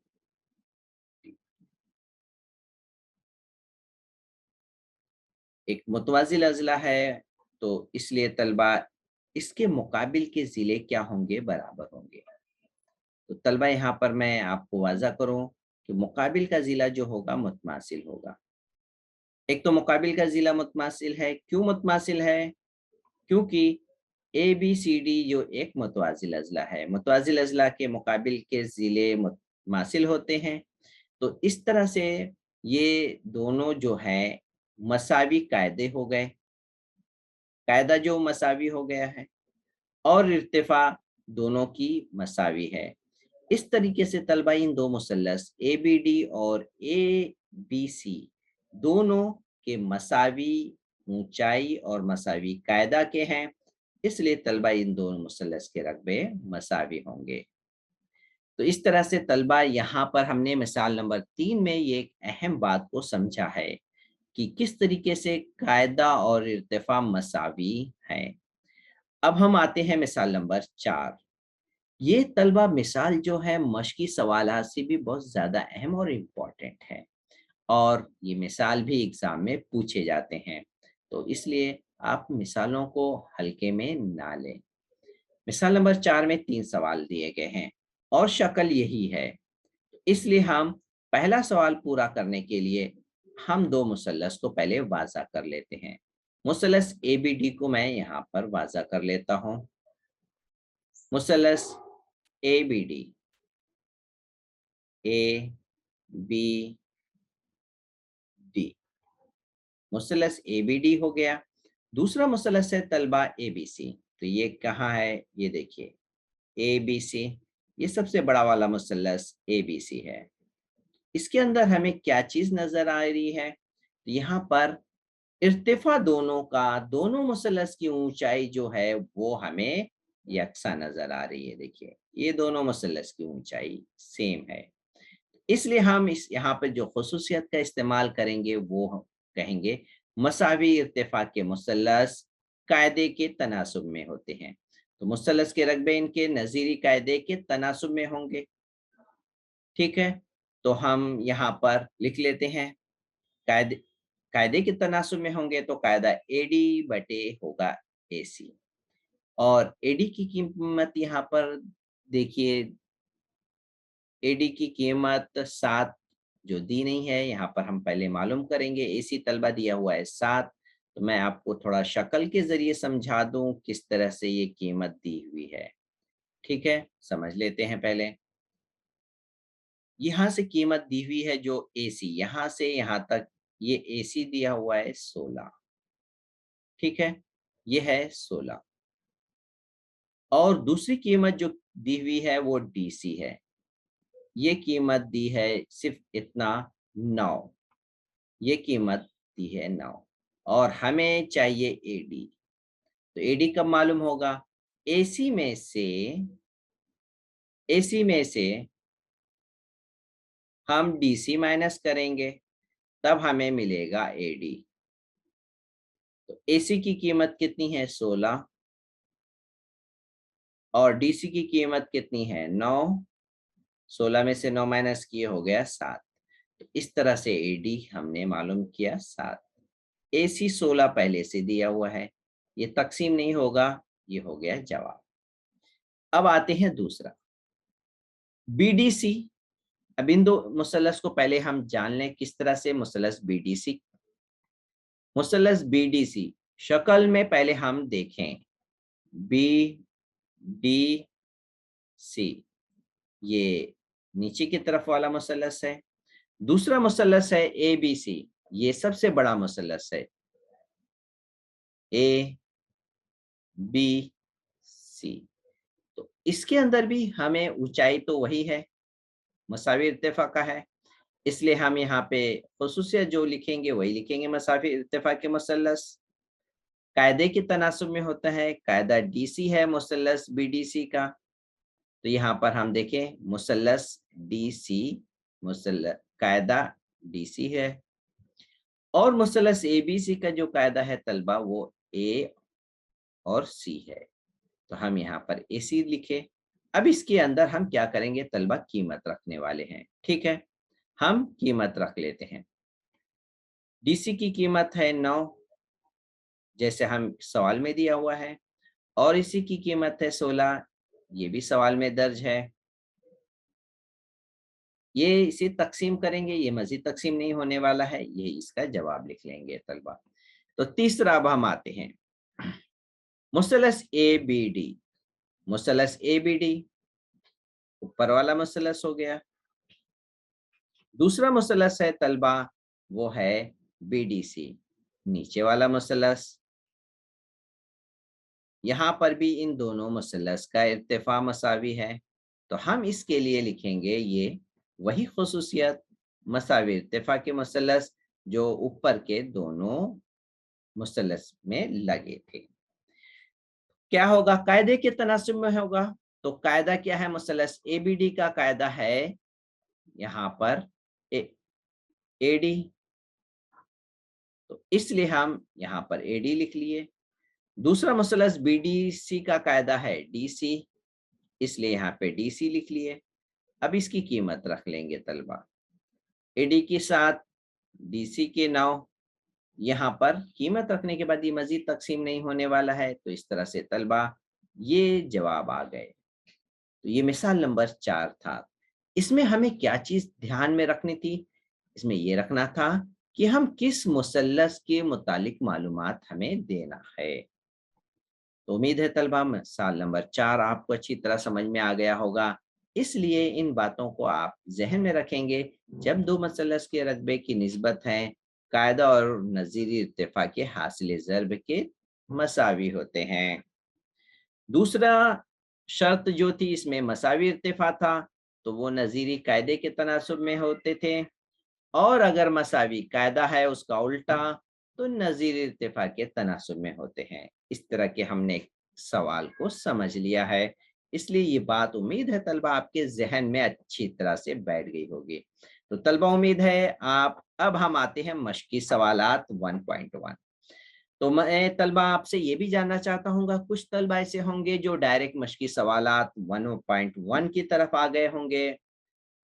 एक मुतवाज़िल अज़ला है, तो इसलिए तलबा इसके मुकाबिल के ज़िले क्या होंगे? बराबर होंगे। तो तलबा यहाँ पर मैं आपको वाज़ा करूँ कि मुकाबिल का ज़िला जो होगा मुतमासिल होगा। एक तो मुकाबिल का ज़िला मुतमासिल है, क्यों मुतमासिल है? क्योंकि ABCD जो एक मुतवाज़िल अज़ला है, मुतवाज़िल अज़ला के मुकाबिल के ज़िले मुतमासिल होते हैं। तो इस तरह से ये दोनों जो हैं मसावी कायदे हो गए, कायदा जो मसावी हो गया है और इर्तिफ़ा दोनों की मसावी है। इस तरीके से तलबा इन दो मुसल्लस ABD और ABC दोनों के मसावी ऊंचाई और मसावी कायदा के हैं, इसलिए तलबा इन दोनों मुसल्लस के रकबे मसावी होंगे। तो इस तरह से तलबा यहाँ पर हमने मिसाल नंबर 3 में ये एक अहम बात को समझा है कि किस तरीके से कायदा और इर्तिफा मसावी हैं। अब हम आते हैं मिसाल नंबर 4। ये तलबा मिसाल जो है मश्की सवालात से भी बहुत ज़्यादा अहम और इम्पोर्टेंट है और ये मिसाल भी एग्ज़ाम में पूछे जाते हैं। तो इसलिए आप मिसालों को हल्के में ना लें। मिसाल नंबर 4 में 3 सवाल दिए गए हैं और शक्ल यही है। इसलिए हम पहला सवाल पूरा करने के लिए हम 2 मुसल्लस को पहले वाज़ा कर लेते हैं। मुसल्लस ABD को मैं यहाँ पर वाज़ा कर लेता हूँ। मुसल्लस ABD ABD मुसल्लस ABD हो गया। दूसरा मुसल्लस है तलबा ABC। तो ये कहाँ है? ये देखिए ABC, ये सबसे बड़ा वाला मुसल्लस ABC है। इसके अंदर हमें क्या चीज़ नज़र आ रही है? तो यहाँ पर इर्तिफा दोनों का, दोनों मुसल्लस की ऊंचाई जो है वो हमें यकसा नज़र आ रही है। देखिए ये दोनों मुसल्लस की ऊंचाई सेम है। इसलिए हम इस यहाँ पे जो ख़ुसूसियत का इस्तेमाल करेंगे वो हम कहेंगे मसावी इर्तिफा के मुसल्लस कायदे के तनासुब में होते हैं। तो मुसल्लस के रकबे इनके नज़ीरी कायदे के तनासुब में होंगे। ठीक है, तो हम यहाँ पर लिख लेते हैं कायदे कायदे के तनासुब में होंगे तो कायदा AD बटे होगा AC और AD की कीमत यहाँ पर देखिए AD की कीमत 7 जो दी नहीं है, यहाँ पर हम पहले मालूम करेंगे। AC तलबा दिया हुआ है 7। तो मैं आपको थोड़ा शक्ल के ज़रिए समझा दूँ किस तरह से ये कीमत दी हुई है। ठीक है, समझ लेते हैं पहले। यहाँ से कीमत दी हुई है जो AC, यहाँ से यहाँ तक ये AC दिया हुआ है 16। ठीक है, ये है 16 और दूसरी कीमत जो दी हुई है वो DC है। ये कीमत दी है सिर्फ इतना 9, ये कीमत दी है 9 और हमें चाहिए AD। तो AD कब मालूम होगा? AC में से AC में से हम DC माइनस करेंगे तब हमें मिलेगा AD। तो AC की कीमत कितनी है? 16 और DC की कीमत कितनी है? 9। 16 में से 9 माइनस किए हो गया 7। तो इस तरह से AD हमने मालूम किया 7। AC 16 पहले से दिया हुआ है, ये तकसीम नहीं होगा, ये हो गया जवाब। अब आते हैं दूसरा BDC। अब इन दो मुसल्लस को पहले हम जान लें किस तरह से मुसल्लस BDC। मुसल्लस BDC शक्ल में पहले हम देखें BDC, ये नीचे की तरफ वाला मुसल्लस है। दूसरा मुसल्लस है ABC, ये सबसे बड़ा मुसल्लस है ABC। तो इसके अंदर भी हमें ऊंचाई तो वही है, मसावी इर्तिफा का है, इसलिए हम यहाँ पे खुसूसियत जो लिखेंगे वही लिखेंगे, मसावी इर्तिफा के मुसल्लस कायदे के तनासुब में होता है। कायदा DC है मुसल्लस BDC का। तो यहाँ पर हम देखें मुसल्लस DC, मुसल्लस कायदा DC है और मुसल्लस ABC का जो कायदा है तलबा वो A और C है। तो हम यहाँ पर AC लिखे। अब इसके अंदर हम क्या करेंगे तलबा, कीमत रखने वाले हैं। ठीक है, हम कीमत रख लेते हैं। DC की कीमत है 9, जैसे हम सवाल में दिया हुआ है, और इसी की कीमत है 16, ये भी सवाल में दर्ज है। ये इसे तकसीम करेंगे, ये मजीद तकसीम नहीं होने वाला है, ये इसका जवाब लिख लेंगे तलबा। तो तीसरा अब हम आते हैं, मुसलस ABD। मुसलस ABD ऊपर वाला मुसलस हो गया। दूसरा मुसलस है तलबा, वो है BDC, नीचे वाला मुसलस। यहाँ पर भी इन दोनों मुसलस का इर्तिफा मसावी है, तो हम इसके लिए लिखेंगे ये वही खुसूसियत, मसावी इर्तिफा के मुसलस जो ऊपर के दोनों मुसलस में लगे थे। क्या होगा, कायदे के तनासुब में होगा। तो कायदा क्या है, मुसलस ABD का कायदा है यहाँ पर AD, तो इसलिए हम यहाँ पर AD लिख लिए। दूसरा मुसलस BDC का कायदा है DC, इसलिए यहाँ पे DC लिख लिए। अब इसकी कीमत रख लेंगे तलबा, AD के साथ DC के 9, यहाँ पर कीमत रखने के बाद ये मजीद तकसीम नहीं होने वाला है, तो इस तरह से तलबा ये जवाब आ गए। तो ये मिसाल नंबर 4 था। इसमें हमें क्या चीज ध्यान में रखनी थी, इसमें ये रखना था कि हम किस मुसल्लस के मुतालिक मालूमात हमें देना है। तो उम्मीद है तलबा मिसाल नंबर 4 आपको अच्छी तरह समझ में आ गया होगा। इसलिए इन बातों को आप जहन में रखेंगे जब दो मुसल्लस के रकबे की निस्बत है, कायदा और नज़ीरी इर्तिफा के हासिल ज़र्ब के मसावी होते हैं। दूसरा शर्त जो थी इसमें मसावी इर्तिफा था, तो वो नज़ीरी कायदे के तनासुब में होते थे, और अगर मसावी कायदा है उसका उल्टा तो नज़ीर इर्तिफा के तनासुब में होते हैं। इस तरह के हमने सवाल को समझ लिया है, इसलिए ये बात उम्मीद है तलबा आपके जहन में अच्छी तरह से बैठ गई होगी। तो तलबा उम्मीद है आप, अब हम आते हैं मश्की सवालात 1.1। तो मैं तलबा आपसे ये भी जानना चाहता हूँ, कुछ तलबा ऐसे होंगे जो डायरेक्ट मश्की सवालात 1.1 की तरफ आ गए होंगे।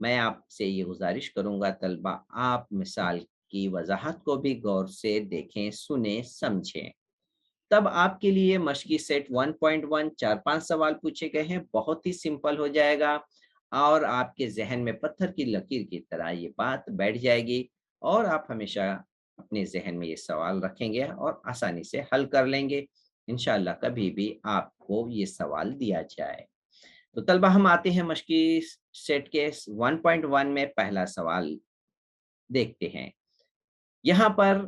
मैं आपसे ये गुजारिश करूंगा तलबा आप मिसाल की वजाहत को भी गौर से देखें, सुने, समझें। तब आपके लिए मश्की सेट 1.1 4-5 सवाल पूछे गए हैं, बहुत ही सिंपल हो जाएगा और आपके जहन में पत्थर की लकीर की तरह ये बात बैठ जाएगी, और आप हमेशा अपने जहन में ये सवाल रखेंगे और आसानी से हल कर लेंगे इंशाअल्लाह, कभी भी आपको ये सवाल दिया जाए। तो तलबा हम आते हैं मश्की सेट के 1.1 में पहला सवाल देखते हैं। यहाँ पर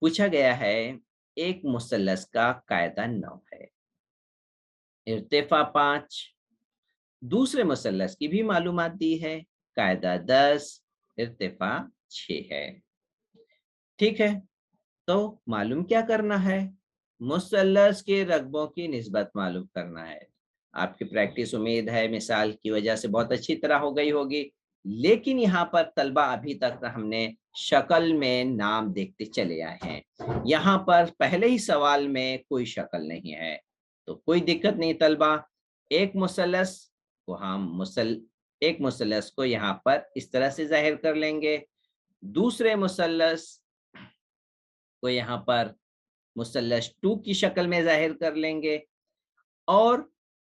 पूछा गया है, एक मुसल्लस का कायदा 9 है, इर्तिफा 5, दूसरे मुसल्लस की भी मालूमात दी है, कायदा 10, इर्तिफा 6 है। ठीक है, तो मालूम क्या करना है, मुसल्लस के रकबों की निस्बत मालूम करना है। आपकी प्रैक्टिस उम्मीद है मिसाल की वजह से बहुत अच्छी तरह हो गई होगी, लेकिन यहाँ पर तलबा अभी तक हमने शक्ल में नाम देखते चले आए हैं, यहाँ पर पहले ही सवाल में कोई शक्ल नहीं है, तो कोई दिक्कत नहीं तलबा। एक मुसल्लस को एक मुसल्लस को यहाँ पर इस तरह से जाहिर कर लेंगे, दूसरे मुसल्लस को यहाँ पर मुसल्लस 2 की शक्ल में जाहिर कर लेंगे, और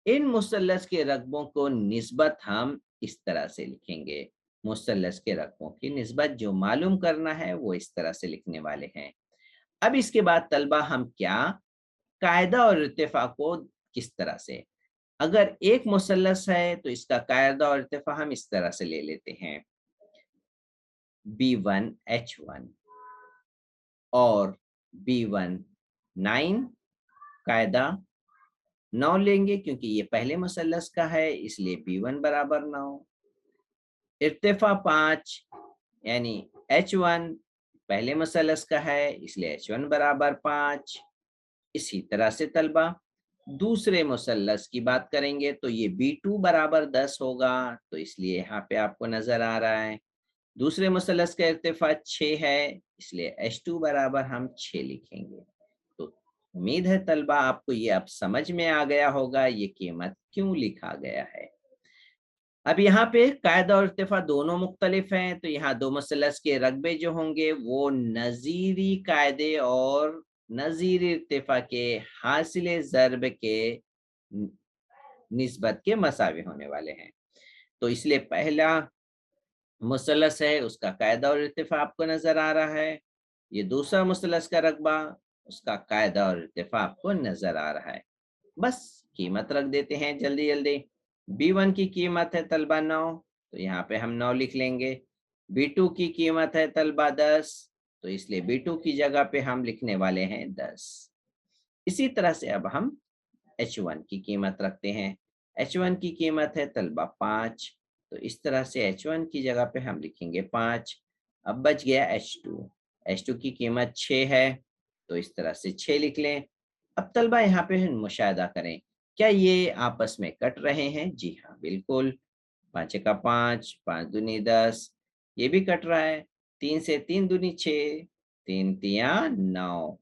इन मुसल्लस के रकबों को निस्बत हम इस तरह से लिखेंगे। मुसल्लस के रकबों की निस्बत जो मालूम करना है वो इस तरह से लिखने वाले हैं। अब इसके बाद तलबा हम क्या, कायदा और इर्तिफा को किस तरह से, अगर एक मुसल्लस है तो इसका कायदा और इर्तिफा हम इस तरह से ले लेते हैं, B1H1 और B1 9, कायदा 9 लेंगे क्योंकि ये पहले मुसल्लस का है, इसलिए B1 बराबर 9, इर्तिफा 5 यानी H1 पहले मुसल्लस का है, इसलिए H1 बराबर 5। इसी तरह से तलबा दूसरे मुसल्लस की बात करेंगे तो ये B2 बराबर 10 होगा, तो इसलिए यहाँ पे आपको नजर आ रहा है दूसरे मुसल्लस का इर्तिफा 6 है, इसलिए H2 बराबर हम 6 लिखेंगे। तो उम्मीद है तलबा आपको ये अब समझ में आ गया होगा ये कीमत क्यों लिखा गया है। अब यहाँ पे कायदा और इत्तेफा दोनों मुख्तलिफ हैं, तो यहाँ दो मुसलस के रकबे जो होंगे वो नज़ीरी कायदे और नज़ीरी इत्तेफा के हासिल ज़र्ब के निस्बत के मसावी होने वाले हैं। तो इसलिए पहला मुसलस है उसका कायदा और इत्तेफा आपको नजर आ रहा है, ये दूसरा मुसलस का रकबा उसका कायदा और इत्तेफा आपको नजर आ रहा है। बस कीमत रख देते हैं जल्दी जल्दी। B1 की कीमत है तलबा 9, तो यहाँ पे हम 9 लिख लेंगे। B2 की कीमत है तलबा 10, तो इसलिए B2 की जगह पे हम लिखने वाले हैं 10। इसी तरह से अब हम H1 की कीमत रखते हैं। H1 की कीमत है तलबा 5, तो इस तरह से H1 की जगह पे हम लिखेंगे 5। अब बच गया H2। H2 की कीमत 6 है, तो इस तरह से 6 लिख लें। अब तलबा यहाँ पे मुशाहिदा करें, क्या ये आपस में कट रहे हैं? जी हाँ, बिल्कुल। 5 का 5, 5 दूनी 10, ये भी कट रहा है। 3 से 3 दूनी 6, 3 तिया 9।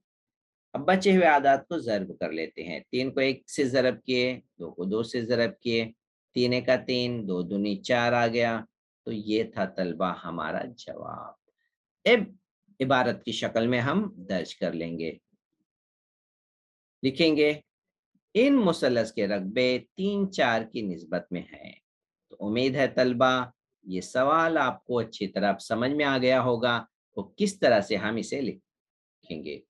अब बचे हुए आदात को ज़र्ब कर लेते हैं। 3 को 1 से ज़रब किए, 2 को 2 से ज़रब किए, 3 एका 3, 2 दूनी 4 आ गया। तो ये था तलबा हमारा जवाब। अब इबारत की शक्ल में हम दर्ज कर लेंगे। लिखेंगे इन मुसल्लस के रकबे 3 4 की निस्बत में हैं। तो उम्मीद है तलबा ये सवाल आपको अच्छी तरह समझ में आ गया होगा, तो किस तरह से हम इसे लिखेंगे।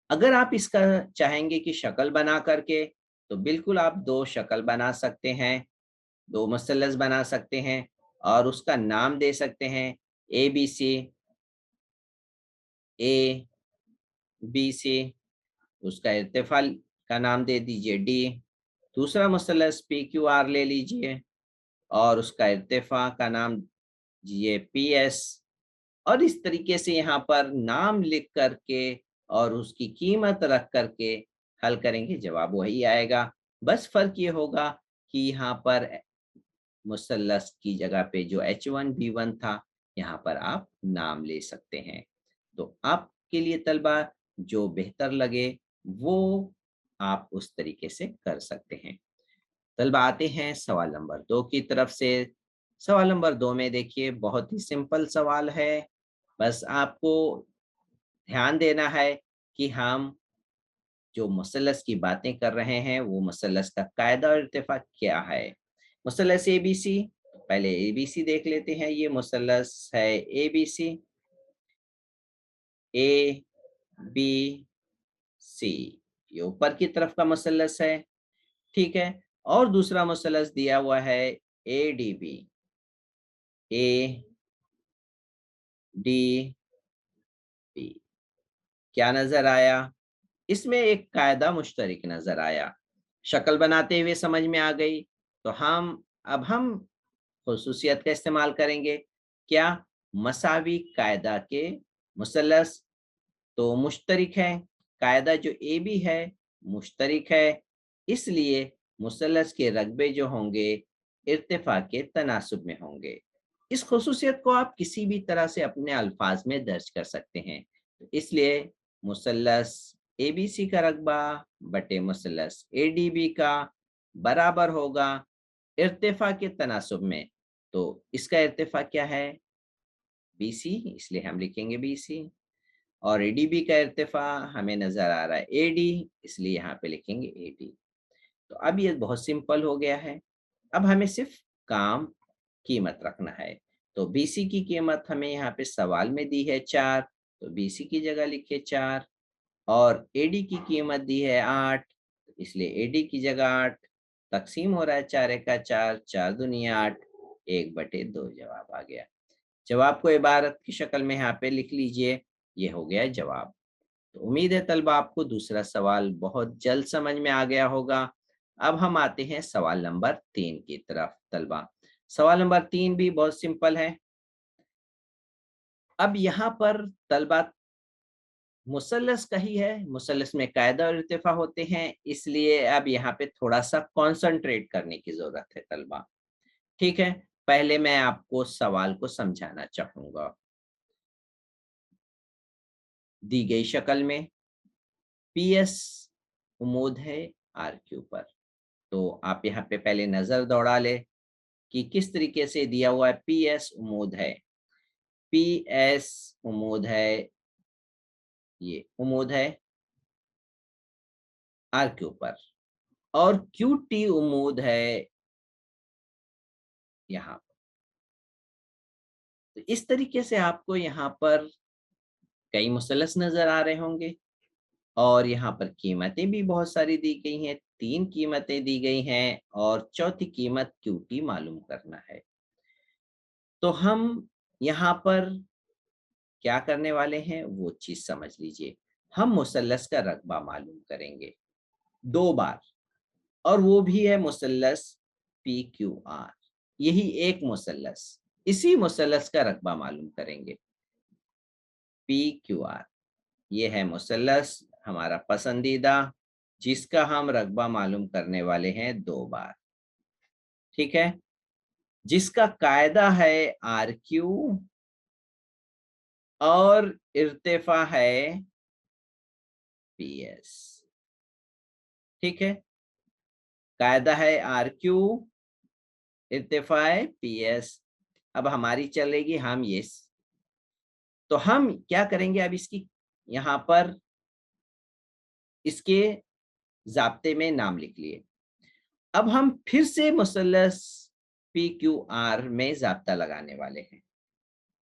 अगर आप इसका चाहेंगे कि शक्ल बना करके, तो बिल्कुल आप दो शक्ल बना सकते हैं, दो मुसल्लस बना सकते हैं और उसका नाम दे सकते हैं ABC, ABC, उसका इर्तिफाल का नाम दे दीजिए D। दूसरा मुसल्लस PQR ले लीजिए और उसका इर्तिफा का नाम दीजिए PS। और इस तरीके से यहाँ पर नाम लिख करके और उसकी कीमत रख करके हल करेंगे, जवाब वही आएगा। बस फर्क ये होगा कि यहाँ पर मुसल्लस की जगह पे जो H1 B1 था, यहाँ पर आप नाम ले सकते हैं। तो आपके लिए तलबा जो बेहतर लगे वो आप उस तरीके से कर सकते हैं। तलबा आते हैं सवाल नंबर 2 की तरफ से। सवाल नंबर 2 में देखिए बहुत ही सिंपल सवाल है। बस आपको ध्यान देना है कि हम जो मुसल्लस की बातें कर रहे हैं वो मुसल्लस का कायदा और इर्तिफा क्या है। मुसल्लस ABC, पहले ABC देख लेते हैं। ये मुसल्लस है ABC, ABC, ये ऊपर की तरफ का मुसल्लस है, ठीक है। और दूसरा मुसल्लस दिया हुआ है ADB, ADB। क्या नजर आया? इसमें एक कायदा मुश्तरक नजर आया। शक्ल बनाते हुए समझ में आ गई। तो हम खुसूसियत का इस्तेमाल करेंगे। क्या? मसावी कायदा के मुसल्लस तो मुश्तरक है, कायदा जो ए बी है मुश्तरक है, इसलिए मुसल्लस के रकबे जो होंगे इर्तिफा के तनासुब में होंगे। इस खुसूसियत को आप किसी भी तरह से अपने अल्फाज में दर्ज कर सकते हैं। तो इसलिए मुसल्लस ABC का रकबा बटे मुसल्लस ADB का बराबर होगा इर्तिफा के तनासुब में। तो इसका इर्तिफा क्या है? BC, इसलिए हम लिखेंगे BC। और ADB का इर्तिफा हमें नजर आ रहा है AD, इसलिए यहाँ पे लिखेंगे AD। तो अब ये बहुत सिंपल हो गया है। अब हमें सिर्फ काम कीमत रखना है। तो BC की कीमत हमें यहाँ पे सवाल में दी है 4, तो BC की जगह लिखे 4। और AD की कीमत दी है 8, इसलिए AD की जगह 8। तकसीम हो रहा है 4 का 4, 4 दूनी 8, 1/2 जवाब आ गया। जवाब को इबारत की शक्ल में यहाँ पे लिख लीजिए, ये हो गया जवाब। तो उम्मीद है तलबा आपको दूसरा सवाल बहुत जल्द समझ में आ गया होगा। अब हम आते हैं सवाल नंबर 3 की तरफ तलबा। सवाल नंबर 3 भी बहुत सिंपल है। अब यहाँ पर तलबा मुसल्लस का ही है, मुसल्लस में कायदा और इर्तिफा होते हैं, इसलिए अब यहाँ पे थोड़ा सा कॉन्संट्रेट करने की जरूरत है तलबा। ठीक है, पहले मैं आपको सवाल को समझाना चाहूंगा। दी गई शक्ल में PS उम्मीद है RQ पर। तो आप यहाँ पे पहले नजर दौड़ा ले कि किस तरीके से दिया हुआ है। PS उम्मीद है, PS उम्मीद है, ये उम्मीद है RQ पर, और QT उम्मीद है यहाँ पर। तो इस तरीके से आपको यहाँ पर कई मुसलस नजर आ रहे होंगे, और यहाँ पर कीमतें भी बहुत सारी दी गई हैं, 3 कीमतें दी गई हैं, और चौथी कीमत QT मालूम करना है। तो हम यहाँ पर क्या करने वाले हैं वो चीज समझ लीजिए। हम मुसल्लस का रकबा मालूम करेंगे 2 बार, और वो भी है मुसल्लस PQR। यही एक मुसल्लस, इसी मुसल्लस का रकबा मालूम करेंगे PQR। ये है मुसल्लस हमारा पसंदीदा, जिसका हम रकबा मालूम करने वाले हैं 2 बार। ठीक है, जिसका कायदा है RQ और इर्तिफा है PS। ठीक है, कायदा है RQ, इर्तिफा है PS। अब हमारी चलेगी हम ये, तो हम क्या करेंगे, अब इसकी यहाँ पर इसके जाब्ते में नाम लिख लिए। अब हम फिर से मुसल्लस PQR में जाब्ता लगाने वाले हैं।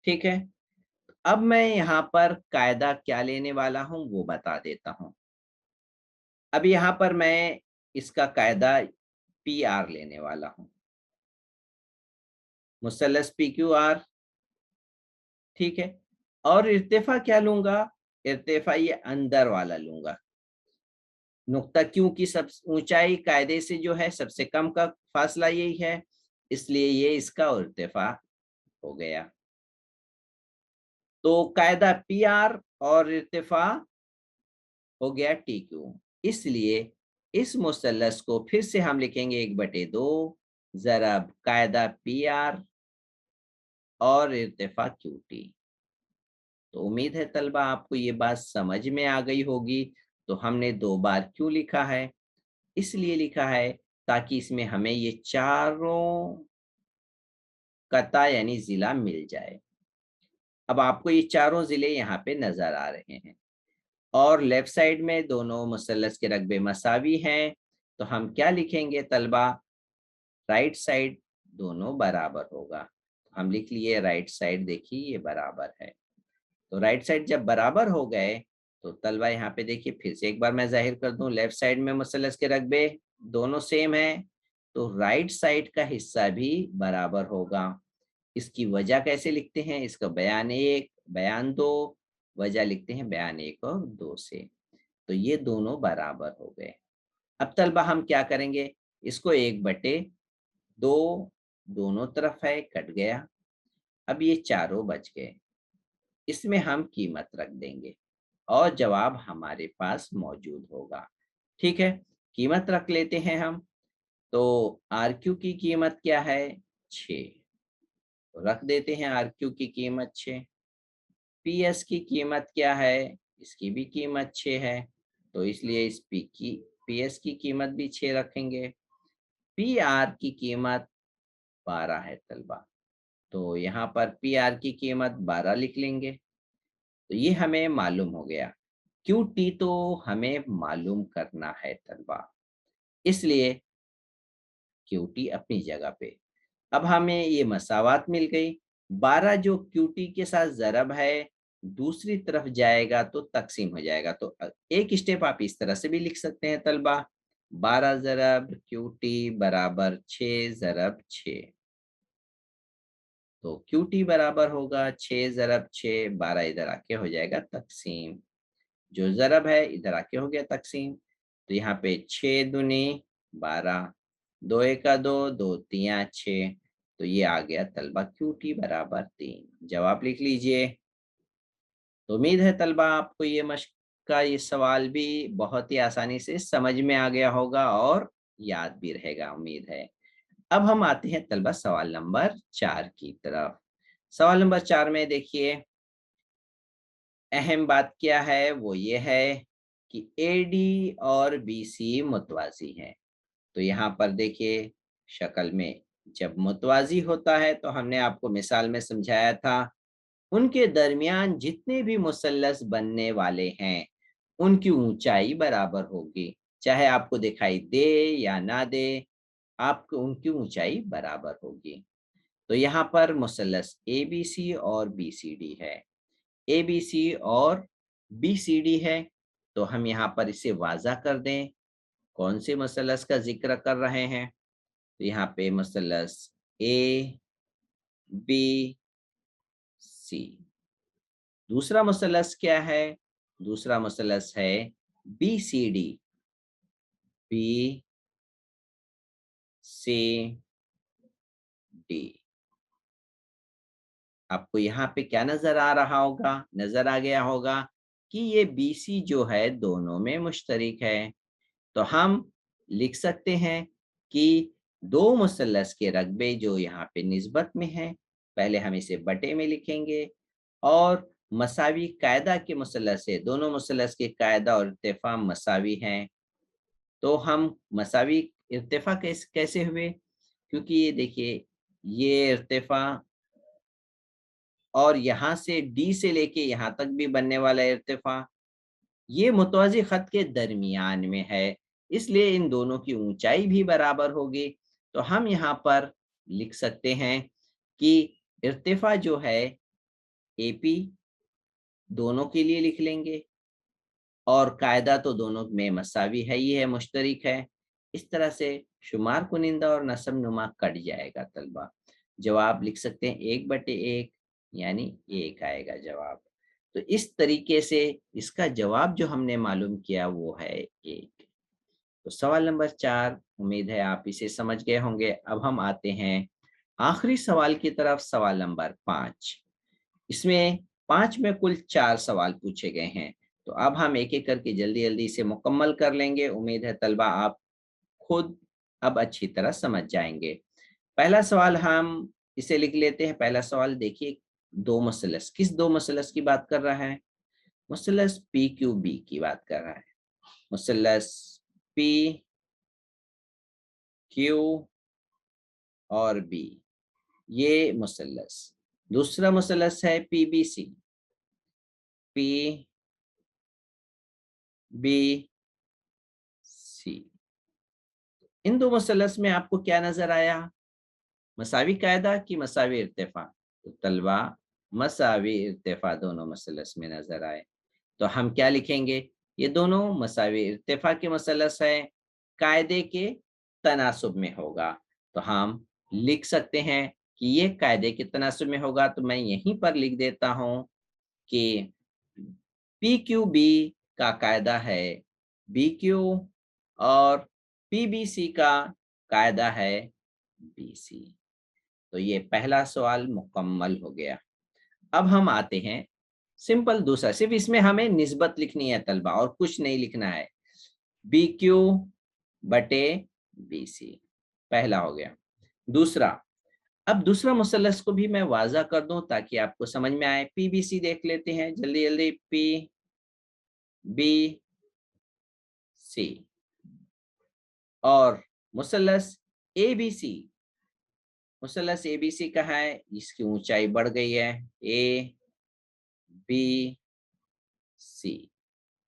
ठीक है, अब मैं यहाँ पर कायदा क्या लेने वाला हूं वो बता देता हूं। अब यहाँ पर मैं इसका कायदा PR लेने वाला हूं, मुसल्लस PQR। ठीक है, और इर्तिफा क्या लूंगा, इर्तिफा ये अंदर वाला लूंगा। नुक्ता क्यू की सब ऊंचाई कायदे से जो है सबसे कम का फासला यही है, इसलिए ये इसका इर्तिफा हो गया। तो कायदा PR और इर्तिफा हो गया TQ। इसलिए इस मुसल्लस को फिर से हम लिखेंगे 1/2 ज़रब कायदा PR और इर्तिफा QT। तो उम्मीद है तलबा आपको ये बात समझ में आ गई होगी। तो हमने 2 बार क्यों लिखा है, इसलिए लिखा है ताकि इसमें हमें ये चारों कता यानी जिला मिल जाए। अब आपको ये चारों जिले यहाँ पे नजर आ रहे हैं, और लेफ्ट साइड में दोनों मुसल्लस के रकबे मसावी हैं। तो हम क्या लिखेंगे तलबा, राइट साइड दोनों बराबर होगा। हम लिख लिए राइट साइड, देखिए ये बराबर है। तो राइट साइड जब बराबर हो गए तो तलबा यहाँ पे देखिए फिर से एक बार मैं जाहिर कर दूं, लेफ्ट साइड में मुसल्लस के रकबे दोनों सेम है, तो राइट साइड का हिस्सा भी बराबर होगा। इसकी वजह कैसे लिखते हैं, इसका बयान 1 बयान 2, वजह लिखते हैं बयान 1 और 2 से। तो ये दोनों बराबर हो गए। अब तलबा हम क्या करेंगे, इसको 1/2 दोनों तरफ है, कट गया। अब ये चारों बच गए, इसमें हम कीमत रख देंगे और जवाब हमारे पास मौजूद होगा। ठीक है, कीमत रख लेते हैं हम। तो RQ की कीमत क्या है, 6। तो रख देते हैं RQ की कीमत 6। PS की कीमत क्या है, इसकी भी कीमत 6 है, तो इसलिए इस PS की कीमत भी 6 रखेंगे। PR की कीमत 12 है तलबा, तो यहाँ पर PR की कीमत 12 लिख लेंगे। तो ये हमें मालूम हो गया। QT तो हमें मालूम करना है तलबा, इसलिए QT अपनी जगह पे। अब हमें ये मसावात मिल गई। 12 जो QT के साथ ज़रब है, दूसरी तरफ जाएगा तो तकसीम हो जाएगा। तो एक स्टेप आप इस तरह से भी लिख सकते हैं तलबा, 12 ज़रब QT बराबर 6 ज़रब 6। तो QT बराबर होगा 6 ज़रब 6, 12 इधर आके हो जाएगा तकसीम। जो ज़रब है इधर आके हो गया तकसीम। तो यहाँ पे 6 दूनी 12, 2 एका 2, 2 तिया 6। तो ये आ गया तलबा QT बराबर 3। जवाब लिख लीजिए। तो उम्मीद है तलबा आपको ये मश्क का ये सवाल भी बहुत ही आसानी से समझ में आ गया होगा और याद भी रहेगा, उम्मीद है। अब हम आते हैं तलबा सवाल नंबर 4 की तरफ। सवाल नंबर 4 में देखिए, अहम बात क्या है वो ये है कि AD और BC मुतवाज़ी हैं। तो यहाँ पर देखिए शक्ल में जब मुतवाज़ी होता है तो हमने आपको मिसाल में समझाया था, उनके दरमियान जितने भी मुसल्लस बनने वाले हैं, उनकी ऊंचाई बराबर होगी। चाहे आपको दिखाई दे या ना दे, आपको उनकी ऊंचाई बराबर होगी। तो यहाँ पर मुसल्लस ABC और BCD है। ABC और BCD है, तो हम यहाँ पर इसे वाज़ा कर दें, कौन से मुसल्लस का ज़िक्र कर रहे हैं? तो यहाँ पे मुसल्लस ABC। दूसरा मुसल्लस क्या है? दूसरा मुसल्लस है BCD। BCD। आपको यहाँ पे क्या नज़र आ रहा होगा? नज़र आ गया होगा कि ये BC जो है दोनों में मुश्तरिक है। तो हम लिख सकते हैं कि दो मुसल्लस के रकबे जो यहाँ पे निस्बत में हैं, पहले हम इसे बटे में लिखेंगे और मसावी कायदा के मुसल्लस है, दोनों मुसल्लस के कायदा और इर्तिफा मसावी हैं। तो हम मसावी इर्तिफा कैसे हुए? क्योंकि ये देखिए, ये इर्तिफा और यहाँ से D से लेके यहाँ तक भी बनने वाला इर्तिफा, ये मुतवाज़ी ख़त के दरमियान में है, इसलिए इन दोनों की ऊंचाई भी बराबर होगी। तो हम यहाँ पर लिख सकते हैं कि इर्तिफा जो है AP दोनों के लिए लिख लेंगे और कायदा तो दोनों में मसावी है ही है, मुश्तरिक है। इस तरह से शुमार कुनिंदा और नस्ब नुमा कट जाएगा तलबा। जवाब लिख सकते हैं 1/1, यानी 1 आएगा जवाब। तो इस तरीके से इसका जवाब जो हमने मालूम किया वो है 1। तो सवाल नंबर 4, उम्मीद है आप इसे समझ गए होंगे। अब हम आते हैं आखिरी सवाल की तरफ, सवाल नंबर 5। इसमें 5 में कुल 4 सवाल पूछे गए हैं। तो अब हम एक-एक करके जल्दी-जल्दी इसे मुकम्मल कर लेंगे। उम्मीद है तलबा आप खुद अब अच्छी तरह समझ जाएँगे। पहला सवाल हम इसे लिख लेते हैं। पहला सवाल देखिए, 2 मुसल्लस, किस 2 मुसल्लस की बात कर रहा है? मुसल्लस PQB की बात कर रहा है। मुसल्लस PQ और B, ये मुसल्लस। दूसरा मुसल्लस है PBC, PBC। इन 2 मुसल्लस में आपको क्या नज़र आया? मसावी कायदा कि मसावी इर्तिफा? तो तलबा मसावी इर्तिफा दोनों मुसल्लस में नज़र आए। तो हम क्या लिखेंगे? ये दोनों मसावी इर्तिफा के मुसल्लस हैं, कायदे के तनासुब में होगा। तो हम लिख सकते हैं कि ये कायदे के तनासुब में होगा। तो मैं यहीं पर लिख देता हूँ कि PQB का कायदा है BQ और PBC का कायदा है BC। तो ये पहला सवाल मुकम्मल हो गया। अब हम आते हैं सिंपल दूसरा, सिर्फ इसमें हमें निस्बत लिखनी है तलबा और कुछ नहीं लिखना है। BQ बटे BC, पहला हो गया। दूसरा, अब दूसरा मुसल्लस को भी मैं वाज़ा कर दूं ताकि आपको समझ में आए। PBC देख लेते हैं जल्दी-जल्दी। PBC और मुसल्लस ABC, मुसल्लस ABC कहाँ है? इसकी ऊंचाई बढ़ गई है, ABC।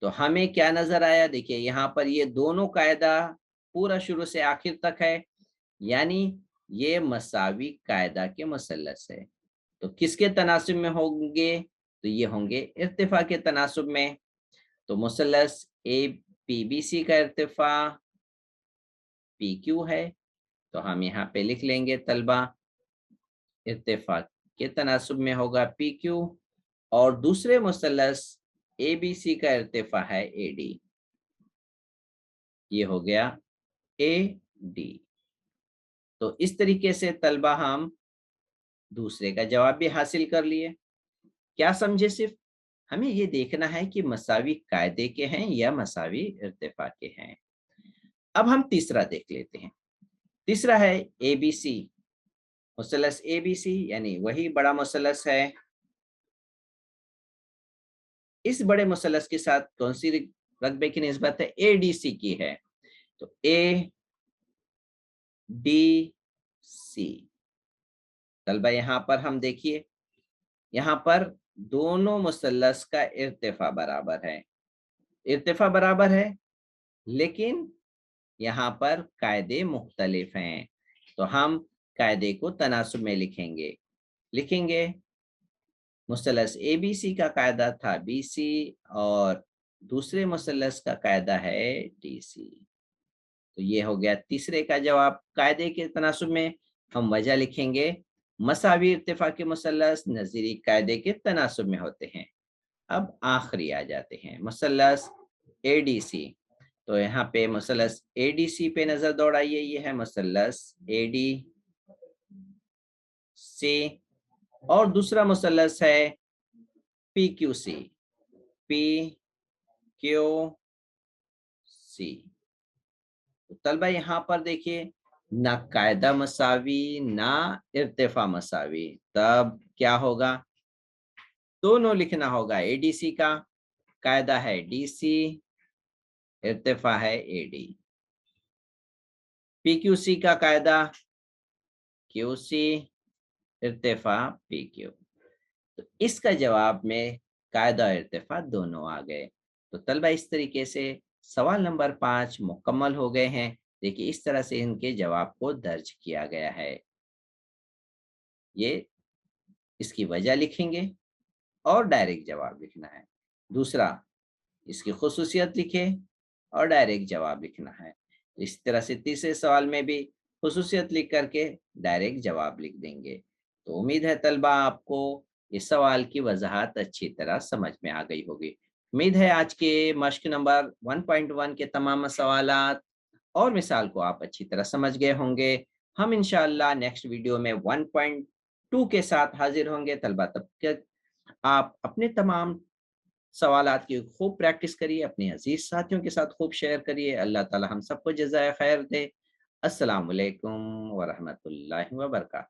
तो हमें क्या नजर आया? देखिए यहाँ पर ये दोनों कायदा पूरा शुरू से आखिर तक है, यानी ये मसावी कायदा के मुसल्लस है। तो किसके तनासुब में होंगे? तो ये होंगे इर्तिफा के तनासुब में। तो मुसल्लस APBC का इर्तिफा PQ है। तो हम यहाँ पे लिख लेंगे तलबा, इर्तिफा के तनासुब में होगा PQ और दूसरे मुसल्लस ABC का इर्तिफा है AD। ये हो गया AD। तो इस तरीके से तलबा हम दूसरे का जवाब भी हासिल कर लिए। क्या समझे? सिर्फ हमें ये देखना है कि मसावी कायदे के हैं या मसावी इर्तिफा के हैं। अब हम तीसरा देख लेते हैं। तीसरा है ABC, मुसल्लस ABC, यानी वही बड़ा मुसल्लस है। इस बड़े मुसल्लस के साथ कौन सी रकबे की निस्बत है ADC की है। तो ADC तलबा यहाँ पर हम देखिए, यहाँ पर दोनों मुसल्लस का इर्तिफा बराबर है। इर्तिफा बराबर है, लेकिन यहाँ पर कायदे मुख्तलिफ हैं। तो हम कायदे को तनासुब में लिखेंगे मुसल्लस ABC का कायदा था BC और दूसरे मुसल्लस का कायदा है DC। तो ये हो गया तीसरे का जवाब। कायदे के तनासुब में हम वजह लिखेंगे, मसावी इर्तिफा के मुसल्लस नज़ीरी कायदे के तनासुब में होते हैं। अब आखिरी आ जाते हैं मुसल्लस ADC। तो यहाँ पे मुसल्लस ADC पे नजर दौड़ाइए, ये है मुसल्लस ADC और दूसरा मुसल्लस है PQC। तो तलबा यहाँ पर देखिए, ना कायदा मसावी ना इर्तिफा मसावी, तब क्या होगा, दोनों लिखना होगा। ADC का कायदा है DC, इर्तिफा है AD। PQC का कायदा QC, इर्तिफा PQ। तो इसका जवाब में कायदा और इर्तिफा दोनों आ गए। तो तलबा इस तरीके से सवाल नंबर 5 मुकम्मल हो गए हैं। देखिए इस तरह से इनके जवाब को दर्ज किया गया है। ये इसकी वजह लिखेंगे और डायरेक्ट जवाब लिखना है। दूसरा, इसकी खुसूसियत लिखे और डायरेक्ट जवाब लिखना है। इस तरह से तीसरे सवाल में भी खुसूसियत लिख करके डायरेक्ट जवाब लिख देंगे। तो उम्मीद है तलबा आपको इस सवाल की वजाहत अच्छी तरह समझ में आ गई होगी। उम्मीद है आज के मश्क नंबर 1.1 के तमाम सवालात और मिसाल को आप अच्छी तरह समझ गए होंगे। हम इंशाअल्लाह नेक्स्ट वीडियो में 1.2 के साथ हाजिर होंगे। तलबा तब तक आप अपने तमाम सवालात की खूब प्रैक्टिस करिए, अपने अजीज साथियों के साथ खूब शेयर करिए। अल्लाह ताला हम सबको जज़ाए खैर दे। अस्सलाम वालेकुम व रहमतुल्लाहि व बरकातहू।